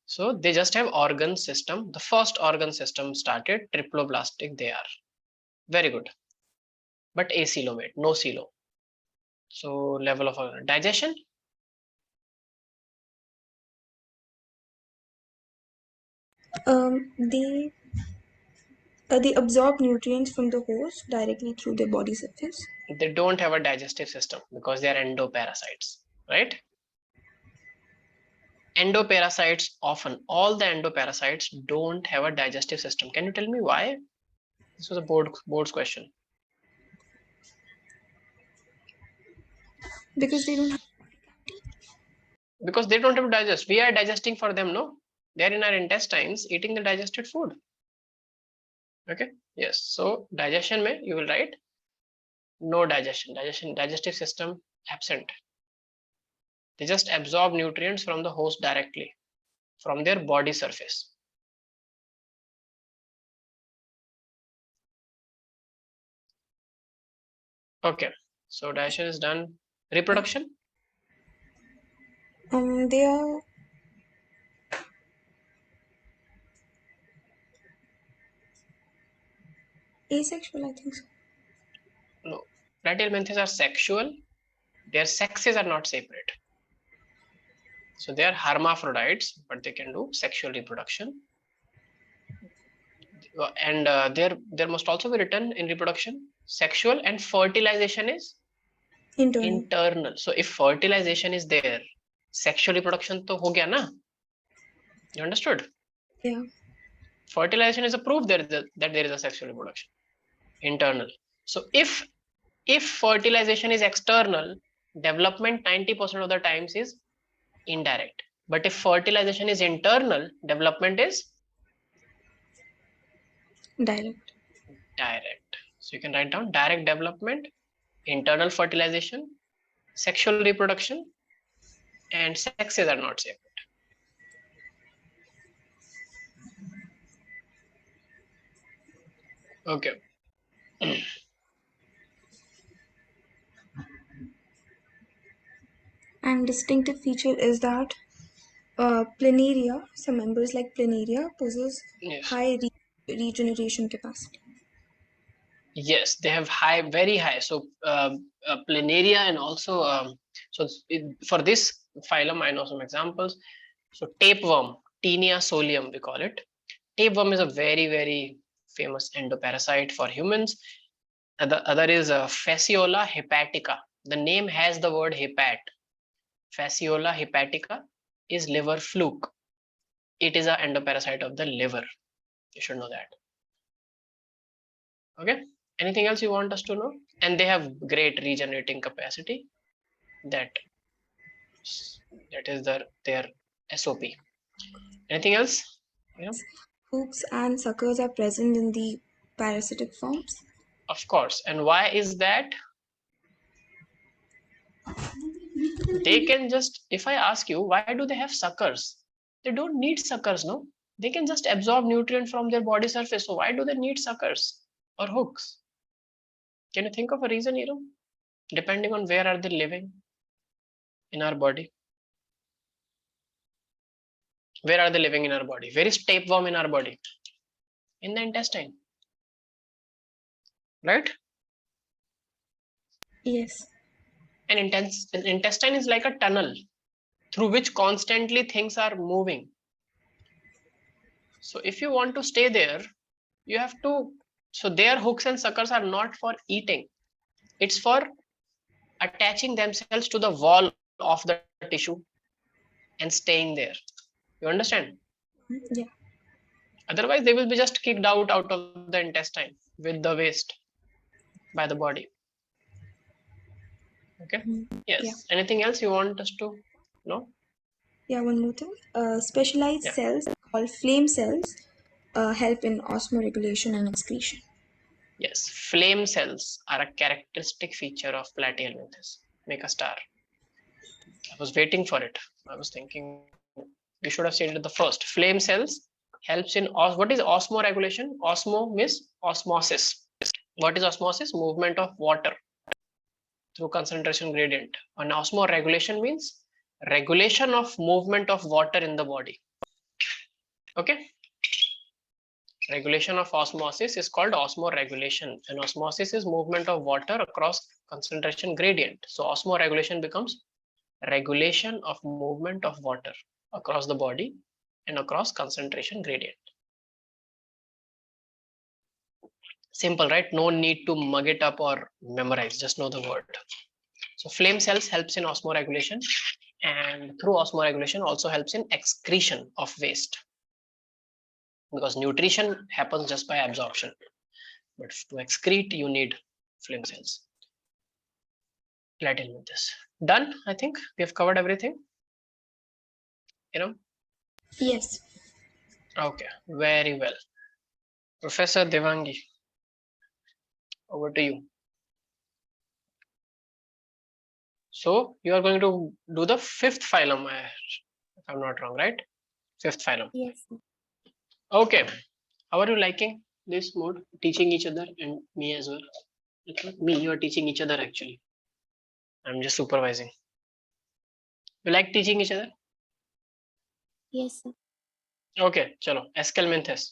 So they just have organ system. The first organ system started triploblastic. They are very good, but acelomate, no coelom. So level of digestion. They absorb nutrients from the host directly through their body surface. They don't have a digestive system because they are endoparasites, right? Endoparasites, often all the endoparasites don't have a digestive system. Can you tell me why? This was a board's question. Because they don't have. Because they don't have to digest. We are digesting for them, no? They are in our intestines eating the digested food. Okay. Yes. So digestion may you will write no digestion. Digestive system absent. They just absorb nutrients from the host directly from their body surface. Okay. So digestion is done. Reproduction. They are asexual, I think so. No. Platyhelminthes are sexual. Their sexes are not separate. So they are hermaphrodites, but they can do sexual reproduction. And there must also be written in reproduction sexual and fertilization is Internal. internal. So if fertilization is there, sexual reproduction to ho gaya na? You understood? Yeah. Fertilization is a proof that there is a sexual reproduction internal. So if fertilization is external, development 90% of the times is indirect. But if fertilization is internal, development is Direct. direct. So you can write down direct development, internal fertilization, sexual reproduction, and sexes are not separate. Okay. And distinctive feature is that planaria, some members like planaria, possess Yes. high regeneration capacity. Yes, they have high, very high. So planaria and also for this phylum, I know some examples. So tapeworm, Taenia solium, we call it. Tapeworm is a very famous endoparasite for humans. And the other is Fasciola hepatica. The name has the word hepat. Fasciola hepatica is liver fluke. It is an endoparasite of the liver. You should know that. Okay. Anything else you want us to know? And they have great regenerating capacity. That that is their SOP. Anything else? Yeah. Hooks and suckers are present in the parasitic forms. Of course. And why is that? They can just, if I ask you, why do they have suckers? They don't need suckers, no? They can just absorb nutrient from their body surface. So why do they need suckers or hooks? Can you think of a reason, depending on where are they living in our body? Where are they living in our body? Where is tapeworm in our body? In the intestine, right? Yes. An intestine is like a tunnel through which constantly things are moving. So if you want to stay there, you have to. So their hooks and suckers are not for eating. It's for attaching themselves to the wall of the tissue and staying there. You understand? Yeah. Otherwise, they will be just kicked out of the intestine with the waste by the body. Okay. Yeah. Yes. Anything else you want us to know? Yeah, one more thing. Specialized Yeah. cells called flame cells help in osmoregulation and excretion. Yes. Flame cells are a characteristic feature of platyhelminthes. Make a star. I was waiting for it. I was thinking we should have said it at the first. Flame cells helps in what is osmoregulation? Osmo means osmosis. What is osmosis? Movement of water through concentration gradient. And osmoregulation means regulation of movement of water in the body. Okay. Regulation of osmosis is called osmoregulation, and osmosis is movement of water across concentration gradient. So osmoregulation becomes regulation of movement of water across the body and across concentration gradient. Simple, right? No need to mug it up or memorize, just know the word. So flame cells helps in osmoregulation, and through osmoregulation also helps in excretion of waste, because nutrition happens just by absorption, but to excrete you need flame cells. Let in with this. Done. I think we have covered everything. You know. Yes. Okay. Very well. Professor Devangi, over to you. So you are going to do the fifth phylum, if I'm not wrong, right? Fifth phylum. Yes, sir. Okay. How are you liking this mode? Teaching each other and me as well. It's not me, you are teaching each other actually. I'm just supervising. You like teaching each other? Yes, sir. Okay, chalo. Escalmenthes.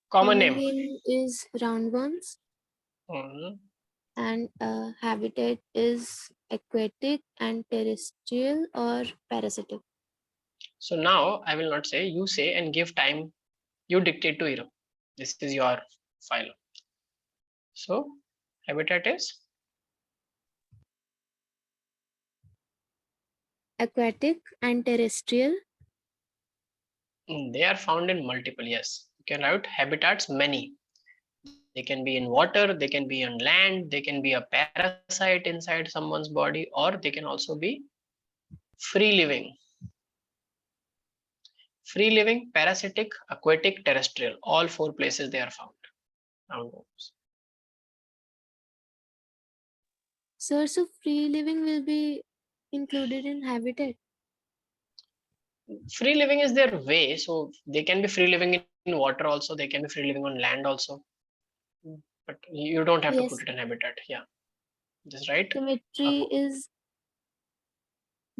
Common Common name. name is roundworms, Mhm. and habitat is aquatic and terrestrial or parasitic. So now I will not say, you say and give time. You dictate to Iram. This is your phylum. So habitat is Aquatic and terrestrial. they are found in multiple. Yes, you can write habitats many. They can be in water, they can be on land, they can be a parasite inside someone's body, or they can also be free living. Free living, parasitic, aquatic, terrestrial. All four places they are found. Roundworms. Source of free living will be included in habitat. Free living is their way, so they can be free living in water also, they can be free living on land also. But you don't have to put it Yes, in habitat. Yeah, just right. symmetry is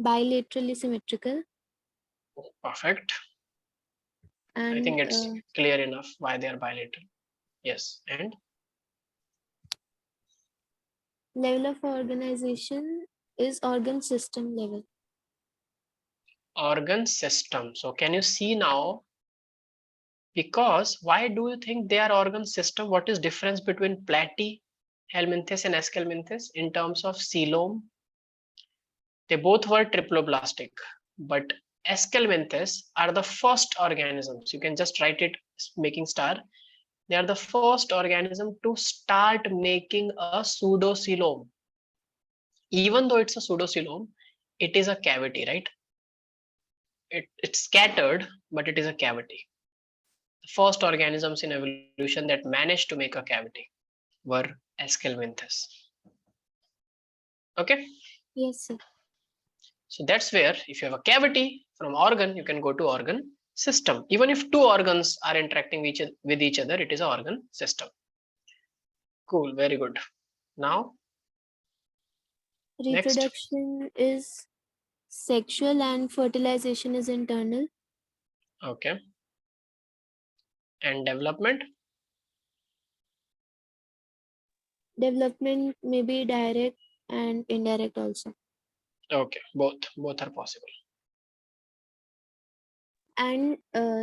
bilaterally symmetrical, Perfect. I and think it's clear enough why they are bilateral. Yes, and Level of organization is organ system level. organ system. So can you see now? Because why do you think they are organ system? What is difference between platyhelminthes and aschelminthes in terms of coelom? They both were triploblastic, but aschelminthes are the first organisms. You can just write it making star. They are the first organism to start making a pseudocoelom. Even though it's a pseudocoelom, it is a cavity, right? It's scattered, but it is a cavity. The first organisms in evolution that managed to make a cavity were aschelminthes. Okay, Yes, sir. so that's where if you have a cavity from organ, you can go to organ system. Even if two organs are interacting with each other, it is an organ system. Cool, very good. Now, next. Reproduction is sexual and fertilization is internal. Okay, and development. Development may be direct and indirect also. Okay, both are possible. And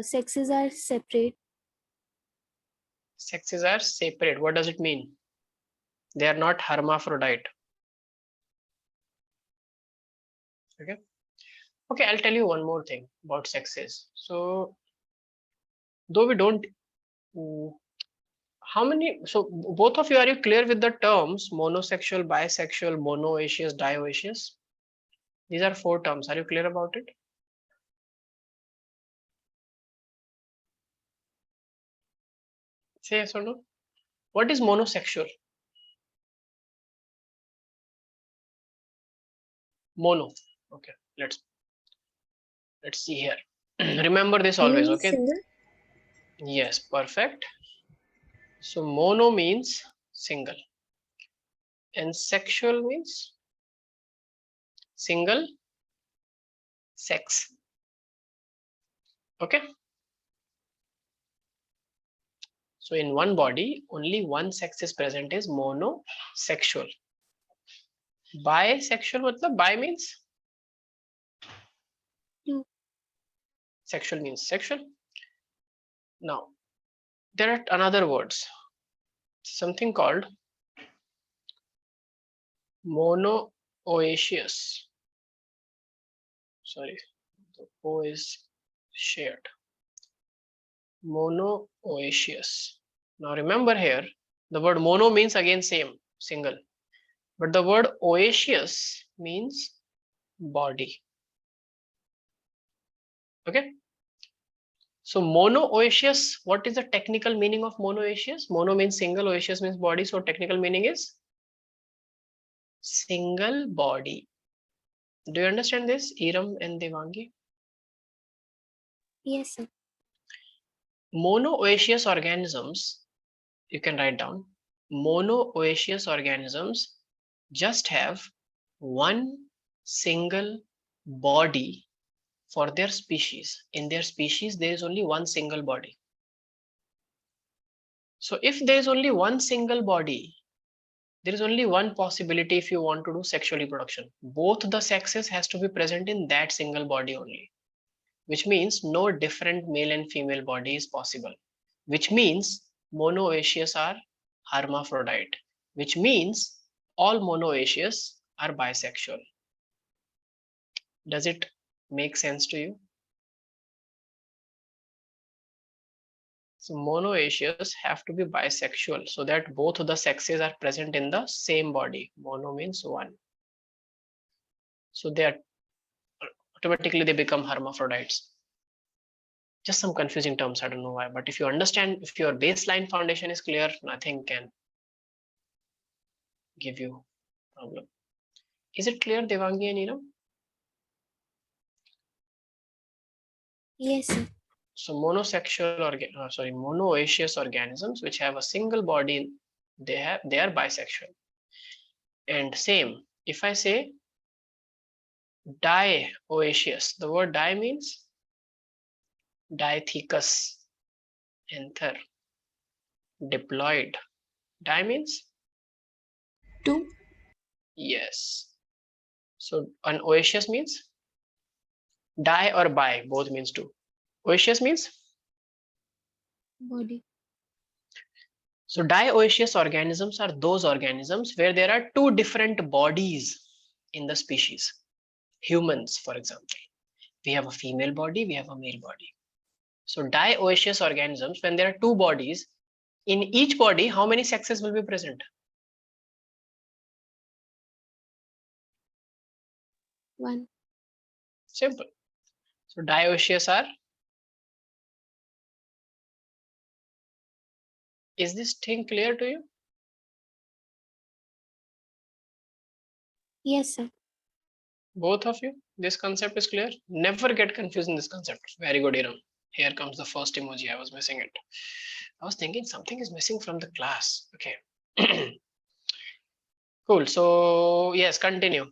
sexes are separate. Sexes are separate. What does it mean? They are not hermaphrodite. Okay. Okay, I'll tell you one more thing about sexes. So, though we don't, mm, how many? So, both of you, are you clear with the terms monosexual, bisexual, monoecious, dioecious? These are four terms. Are you clear about it? Say yes or no. What is monosexual? Mono. Okay, let's see here. Remember this Mono always. means Okay. single. Yes, perfect. So mono means single, and sexual means single sex. Okay. So in one body, only one sex is present is monosexual. Bisexual, matlab bi means Two. sexual means sexual. Now there are another words, something called monooecious. Sorry, the O is shared. Monooecious. Now remember here, the word mono means again same, single. But the word oasis means body. Okay. So monoecious, what is the technical meaning of monoecious? Mono means single, oasis means body. So technical meaning is single body. Do you understand this, Iram and Devangi? Yes, sir. Monooecious organisms, you can write down, monooecious organisms just have one single body for their species. In their species, there is only one single body. So if there is only one single body, there is only one possibility if you want to do sexual reproduction. Both the sexes has to be present in that single body only, which means no different male and female body is possible, which means monoecious are hermaphrodite, which means all monoecious are bisexual. Does it make sense to you? So monoecious have to be bisexual so that both of the sexes are present in the same body. Mono means one. So they are automatically they become hermaphrodites. Just some confusing terms, I don't know why, but if you understand, if your baseline foundation is clear, nothing can give you problem. Is it clear, Devangi and Neelam? Yes, sir. So monoecious organisms which have a single body, they are bisexual. And same, if I say dioecious, the word di means diathecus, anther. Diploid. Di means? 2. Yes. So an oasis means? Di or bi, both means 2. Oasis means? Body. So dioecious organisms are those organisms where there are 2 different bodies in the species. Humans, for example, we have a female body, we have a male body. So dioecious organisms, when there are 2 bodies, in each body, how many sexes will be present? 1. Simple. So dioecious are, is this thing clear to you? Yes, sir. Both of you, this concept is clear? Never get confused in this concept. Very good, Iram. Here comes the first emoji. I was missing it. I was thinking something is missing from the class. Okay. Cool. So yes, continue.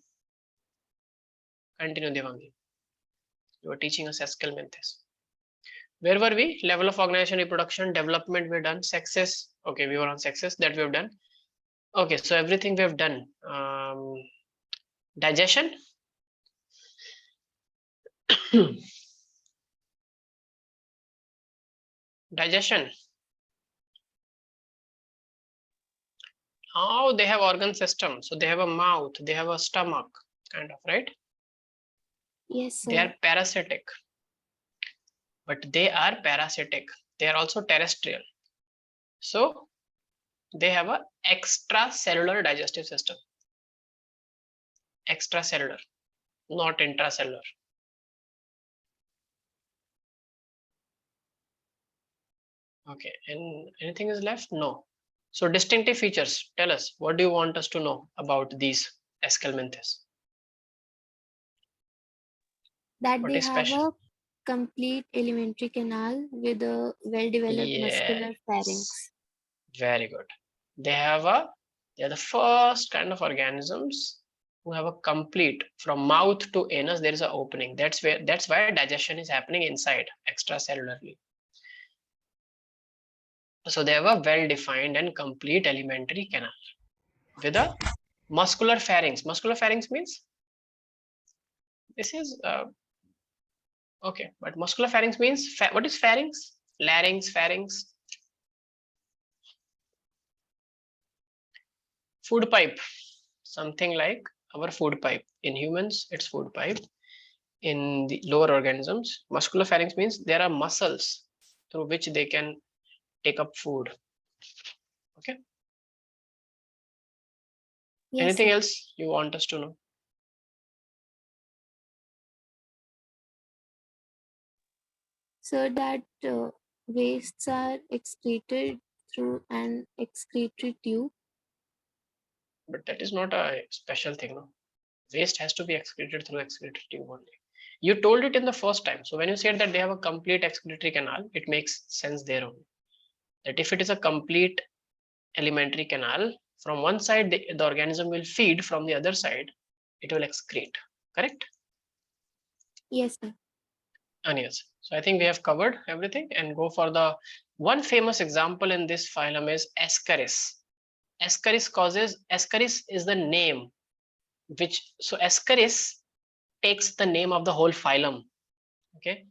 Continue, Devangi. You are teaching us Escalmentis. Where were we? Level of organization, reproduction, development we've done. Sexes. Okay, we were on sexes that we've done. Okay, so everything we have done. Digestion. Digestion. How they have organ system. So they have a mouth, they have a stomach, kind of, right? Yes, They sir. are parasitic. But they are parasitic. They are also terrestrial. So they have a extracellular digestive system. Extracellular, not intracellular. Okay, and anything is left? No. So distinctive features, tell us, what do you want us to know about these Escalmenthes? That What they is have special? a complete alimentary canal with a well-developed muscular Yes, pharynx. very good. They have a, they're the first kind of organisms who have a complete, from mouth to anus, there is an opening. That's why digestion is happening inside, extracellularly. So they have a well-defined and complete alimentary canal with a muscular pharynx. Muscular pharynx means this is okay, but muscular pharynx means what is pharynx? Larynx, pharynx, food pipe, something like our food pipe. In humans, it's food pipe. In the lower organisms, muscular pharynx means there are muscles through which they can take up food. Okay. Yes, Anything sir. else you want us to know? So that wastes are excreted through an excretory tube. But that is not a special thing, no? Waste has to be excreted through excretory tube only. You told it in the first time. So when you said that they have a complete excretory canal, it makes sense there only. That if it is a complete alimentary canal, from one side the organism will feed, from the other side it will excrete. Correct? Yes, sir. And yes. So I think we have covered everything and go for the one famous example in this phylum is Ascaris. Ascaris is the name which, so Ascaris takes the name of the whole phylum. Okay.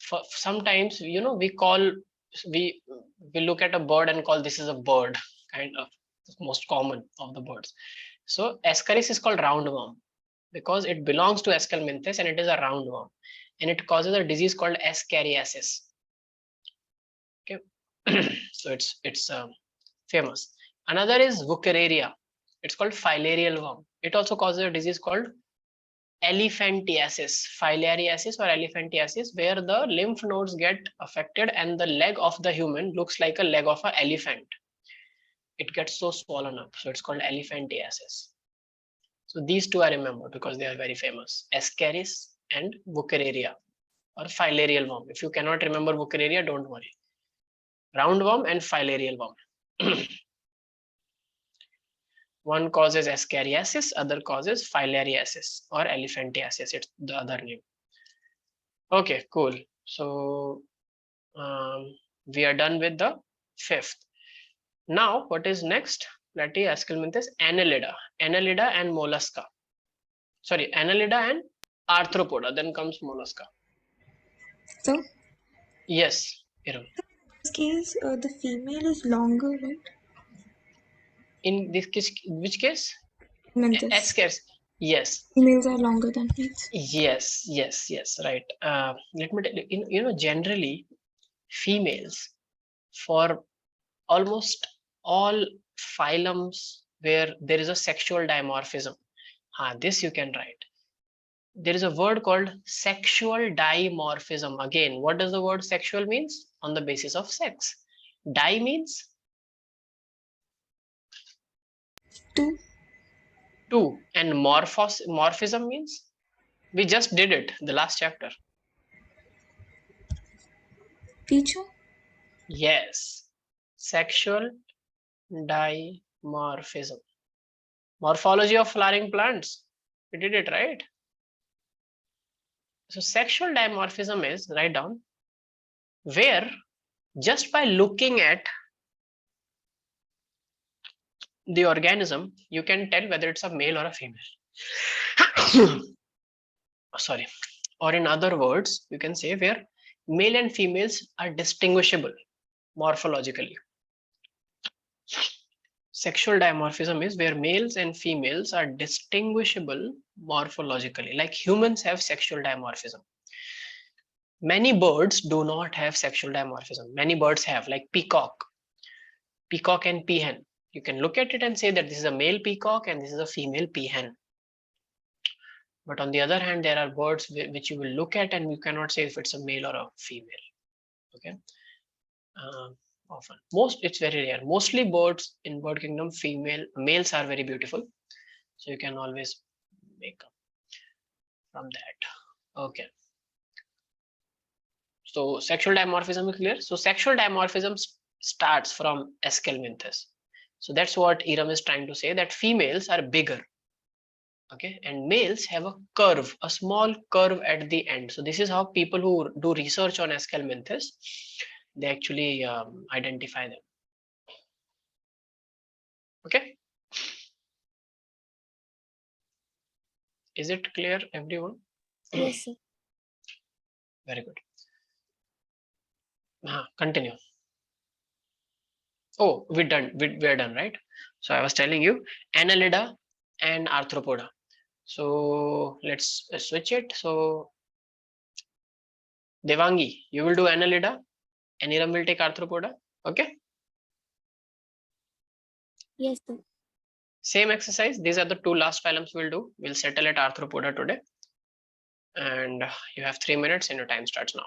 For sometimes, you know, we we look at a bird and call this is a bird, kind of the most common of the birds. So Ascaris is called roundworm because it belongs to Escalmenthes and it is a roundworm, and it causes a disease called Ascariasis. Okay. So it's famous. Another is Wuchereria. It's called filarial worm. It also causes a disease called elephantiasis, filariasis or elephantiasis, where the lymph nodes get affected and the leg of the human looks like a leg of an elephant. It gets so swollen up. So it's called elephantiasis. So these two I remember because they are very famous. Ascaris and Wuchereria or filarial worm. If you cannot remember Wuchereria, don't worry. Roundworm and filarial worm. One causes ascariasis, other causes filariasis or elephantiasis. It's the other name. Okay, cool. So we are done with the fifth. Now, what is next? Platy, Ascalminthus, Annelida. Annelida and mollusca. Sorry, Annelida and Arthropoda. Then comes mollusca. So, Yes, Iram. in this case, the female is longer, right? In this case, which case? S Mentis. case. Yes. Females are longer than males. Yes. Right. Let me tell you. Generally, females for almost all phylums where there is a sexual dimorphism. This you can write. There is a word called sexual dimorphism. Again, what does the word sexual means? On the basis of sex. Di means Two. two, and morphism means we just did it the last chapter. Feature. Yes, sexual dimorphism. Morphology of flowering plants. We did it, right? So sexual dimorphism is, write down, where just by looking at the organism, you can tell whether it's a male or a female. Sorry. Or in other words, you can say where male and females are distinguishable morphologically. Sexual dimorphism is where males and females are distinguishable morphologically. Like humans have sexual dimorphism. Many birds do not have sexual dimorphism. Many birds have, like peacock and peahen. You can look at it and say that this is a male peacock and this is a female peahen. But on the other hand, there are birds which you will look at and you cannot say if it's a male or a female. Okay. uh, Often, it's very rare. Mostly birds in bird kingdom, males are very beautiful, so you can always make up from that. Okay, so sexual dimorphism is clear. So sexual dimorphism starts from Escalminthus. So that's what Iram is trying to say, that females are bigger, okay, and males have a curve, a small curve at the end. So this is how people who do research on Escalminthus, they actually identify them. Okay, is it clear, everyone? Yes, sir. Very good. Continue. Oh, we're done, right? So I was telling you Annelida and Arthropoda. So let's switch it. So Devangi, you will do Annelida and Iram will take Arthropoda. Okay. Yes, sir. Same exercise. These are the two last phylums we'll do. We'll settle at Arthropoda today. And you have 3 minutes and your time starts now.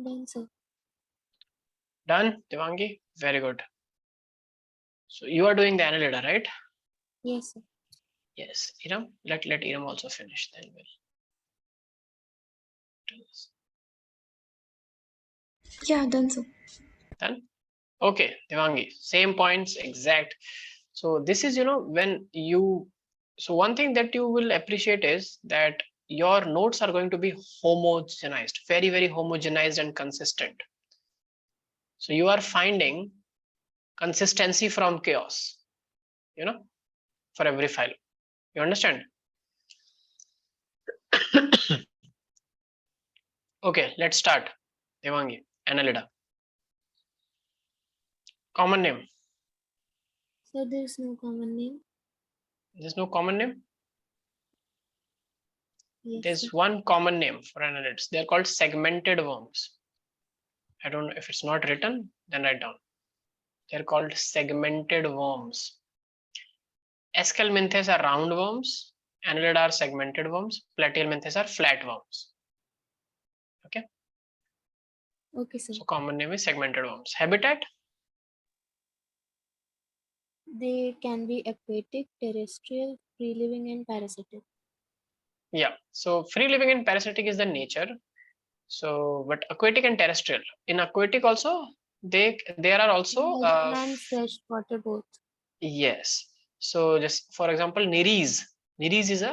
Done, sir. Done, Devangi? Very good. So you are doing the annelida, right? Yes, sir. Yes. Iram, let Iram also finish, then we'll do this. Yeah, done, sir. Done? Okay, Devangi, same points, exact. So this is, when you, so one thing that you will appreciate is that your notes are going to be homogenized, very, very homogenized and consistent. So you are finding consistency from chaos, for every file. You understand? Okay, let's start. Devangi, Annalida. Common name. So there is no common name. There's no common name. Yes, sir. There's one common name for annelids. They're called segmented worms. I don't know if it's not written, then write down. They're called segmented worms. Escalminthes are round worms. Annelid are segmented worms. Platyhelminthes are flat worms. Okay. Okay, sir. So common name is segmented worms. Habitat. They can be aquatic, terrestrial, free living, and parasitic. Yeah. So free living and parasitic is the nature. So, but aquatic and terrestrial. In aquatic also, there are also Marine and freshwater both. yes. So just for example, Niris. Niris is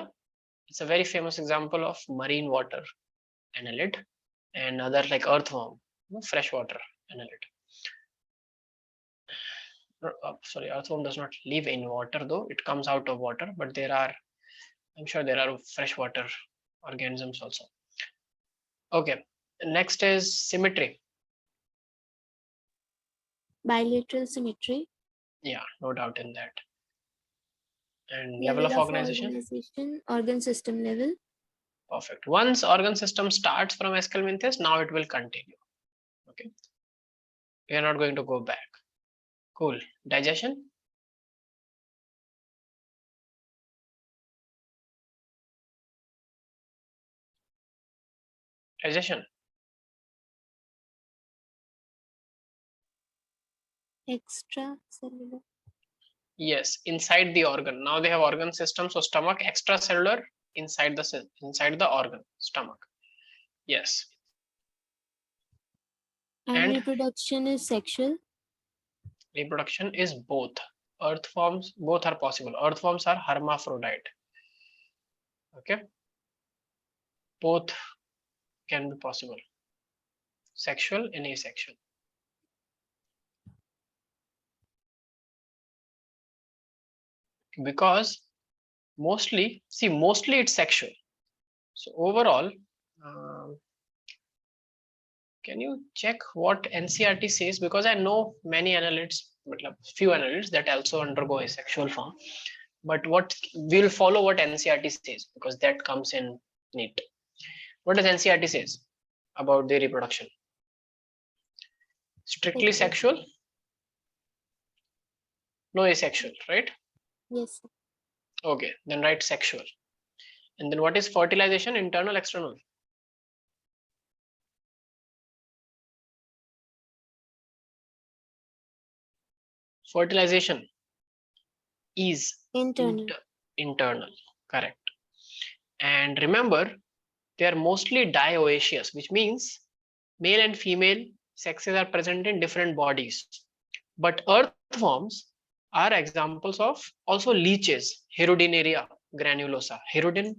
it's a very famous example of marine water annelid, and other like earthworm, freshwater annelid. Sorry, earthworm does not live in water though; it comes out of water. But I'm sure there are freshwater organisms also. Okay, next is symmetry. Bilateral symmetry. Yeah, no doubt in that. And level Level of of organization. organization, organ system level. Perfect. Once organ system starts from Escalminthes, now it will continue. Okay, we are not going to go back. Cool. Digestion. Digestion. Extracellular. Yes, inside the organ. Now they have organ system. So stomach extracellular inside the organ stomach. Yes. And And reproduction is sexual. reproduction is both. Earth forms both are possible. Earth forms are hermaphrodite. Okay, both can be possible. Sexual and asexual. Because mostly it's sexual. So overall, uh, can you check what NCRT says? Because I know many annelids, few annelids that also undergo asexual form. But what we'll follow what NCRT says because that comes in neat. What does NCRT says about the reproduction? Strictly Sexual. sexual, no asexual, right? Yes, sir. Okay, then write sexual. And then what is fertilization? Internal, external? Fertilization is Internal. internal, correct. And remember, they are mostly dioecious, which means male and female sexes are present in different bodies. But earthworms are examples of also leeches, Hirudinaria granulosa. Hirudin,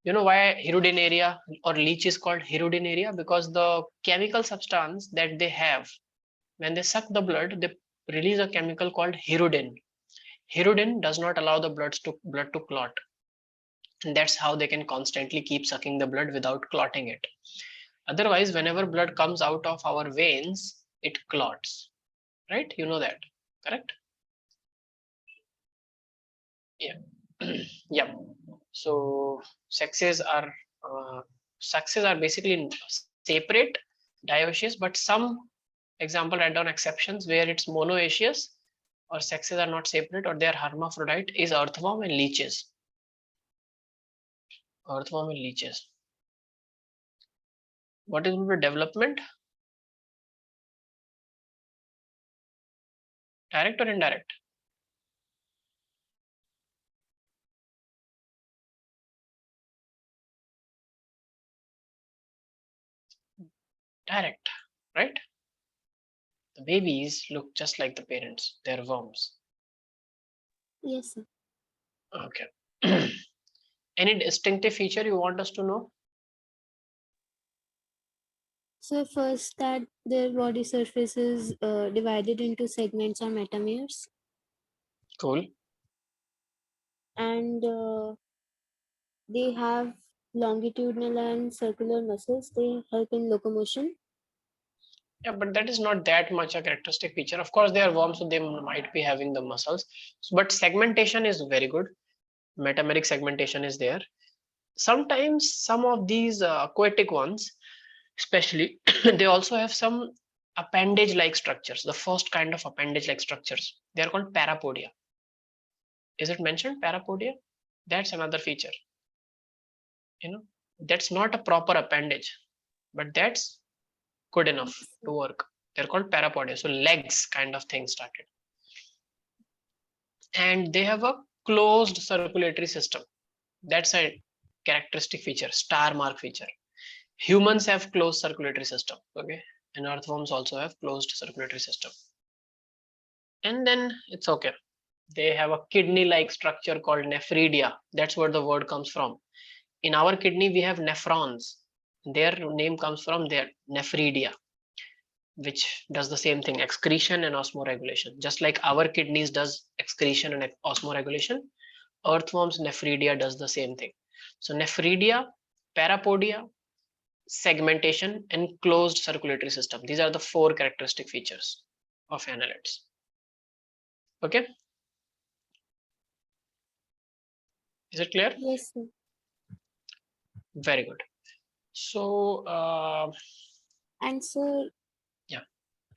you know why Hirudinaria or leech is called Hirudinaria? Because the chemical substance that they have, when they suck the blood, they release a chemical called hirudin. Hirudin does not allow the blood to clot. And that's how they can constantly keep sucking the blood without clotting it. Otherwise, whenever blood comes out of our veins, it clots. Right? You know that, correct? Yeah. Yeah. So uh, sexes are basically separate, dioecious, but some example write down exceptions where it's monoecious or sexes are not separate or they are hermaphrodite is earthworm and leeches. Earthworm and leeches. What is the development? Direct or indirect? Direct, right? The babies look just like the parents. They're worms. Yes, sir. Okay. Any distinctive feature you want us to know? So first, that their body surface is divided into segments or metameres, Cool. and they have longitudinal and circular muscles. They help in locomotion. Yeah, but that is not that much a characteristic feature. Of course, they are worms, so they might be having the muscles. But segmentation is very good. Metameric segmentation is there. Sometimes some of these aquatic ones, especially, they also have some appendage-like structures. The first kind of appendage-like structures. They are called parapodia. Is it mentioned parapodia? That's another feature. You know, that's not a proper appendage, but that's good enough Yes, to sir. work. They're called parapodia. So legs kind of thing started. And they have a closed circulatory system. That's a characteristic feature, star mark feature. Humans have closed circulatory system, okay, and earthworms also have closed circulatory system. And then it's okay. They have a kidney-like structure called nephridia. That's where the word comes from. In our kidney, we have nephrons. Their name comes from their nephridia, which does the same thing, excretion and osmoregulation. Just like our kidneys does excretion and osmoregulation, earthworms nephridia does the same thing. So nephridia, parapodia, segmentation, and closed circulatory system. These are the four characteristic features of annelids. Okay, is it clear? Yes, sir. Very good. So And so yeah,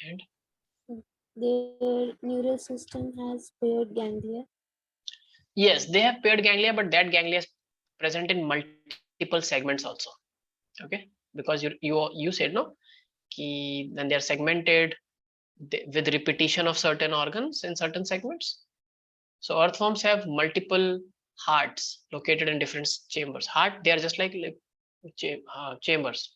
and their neural system has paired ganglia. yes, they have paired ganglia, but that ganglia is present in multiple segments also. Okay, because you said no, when they are segmented with repetition of certain organs in certain segments. So earthworms have multiple hearts located in different chambers. Heart, they are just like chambers,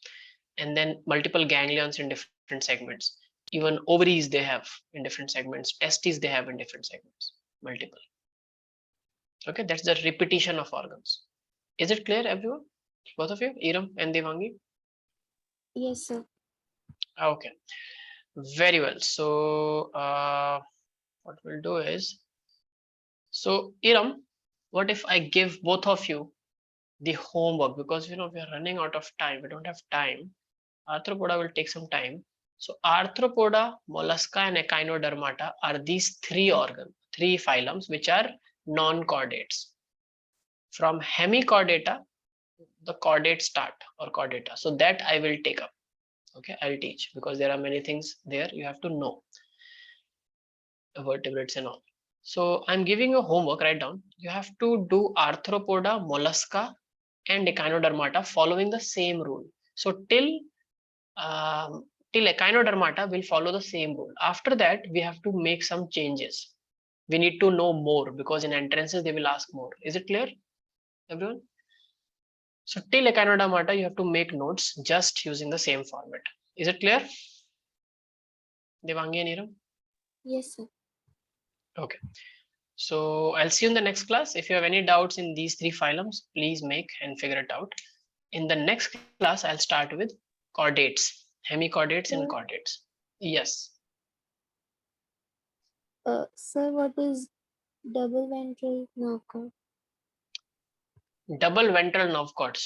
and then multiple ganglions in different segments. Even ovaries they have in different segments. Testes they have in different segments. Multiple. Okay, that's the repetition of organs. Is it clear, everyone? Both of you, Iram and Devangi? Yes, sir. Okay, very well. So what we'll do is, so Iram, what if I give both of you the homework, because we are running out of time, we don't have time. Arthropoda will take some time. So arthropoda, mollusca, and echinodermata are these three phylums which are non-chordates. From hemichordata, the chordates start, or chordata. So that I will take up. Okay, I'll teach, because there are many things there you have to know, vertebrates and all. So I'm giving you homework. Write down. You have to do arthropoda, mollusca, and echinodermata following the same rule. So um, till echinodermata will follow the same rule. After that, we have to make some changes. We need to know more, because in entrances they will ask more. Is it clear, everyone? So till echinodermata, you have to make notes just using the same format. Is it clear, Devangi and Iram? Yes, sir. Okay. So I'll see you in the next class. If you have any doubts in these three phylums, please make and figure it out. In the next class, I'll start with chordates, hemichordates and Sir, chordates. Yes. sir, what is double ventral nerve cord? Double ventral nerve cord.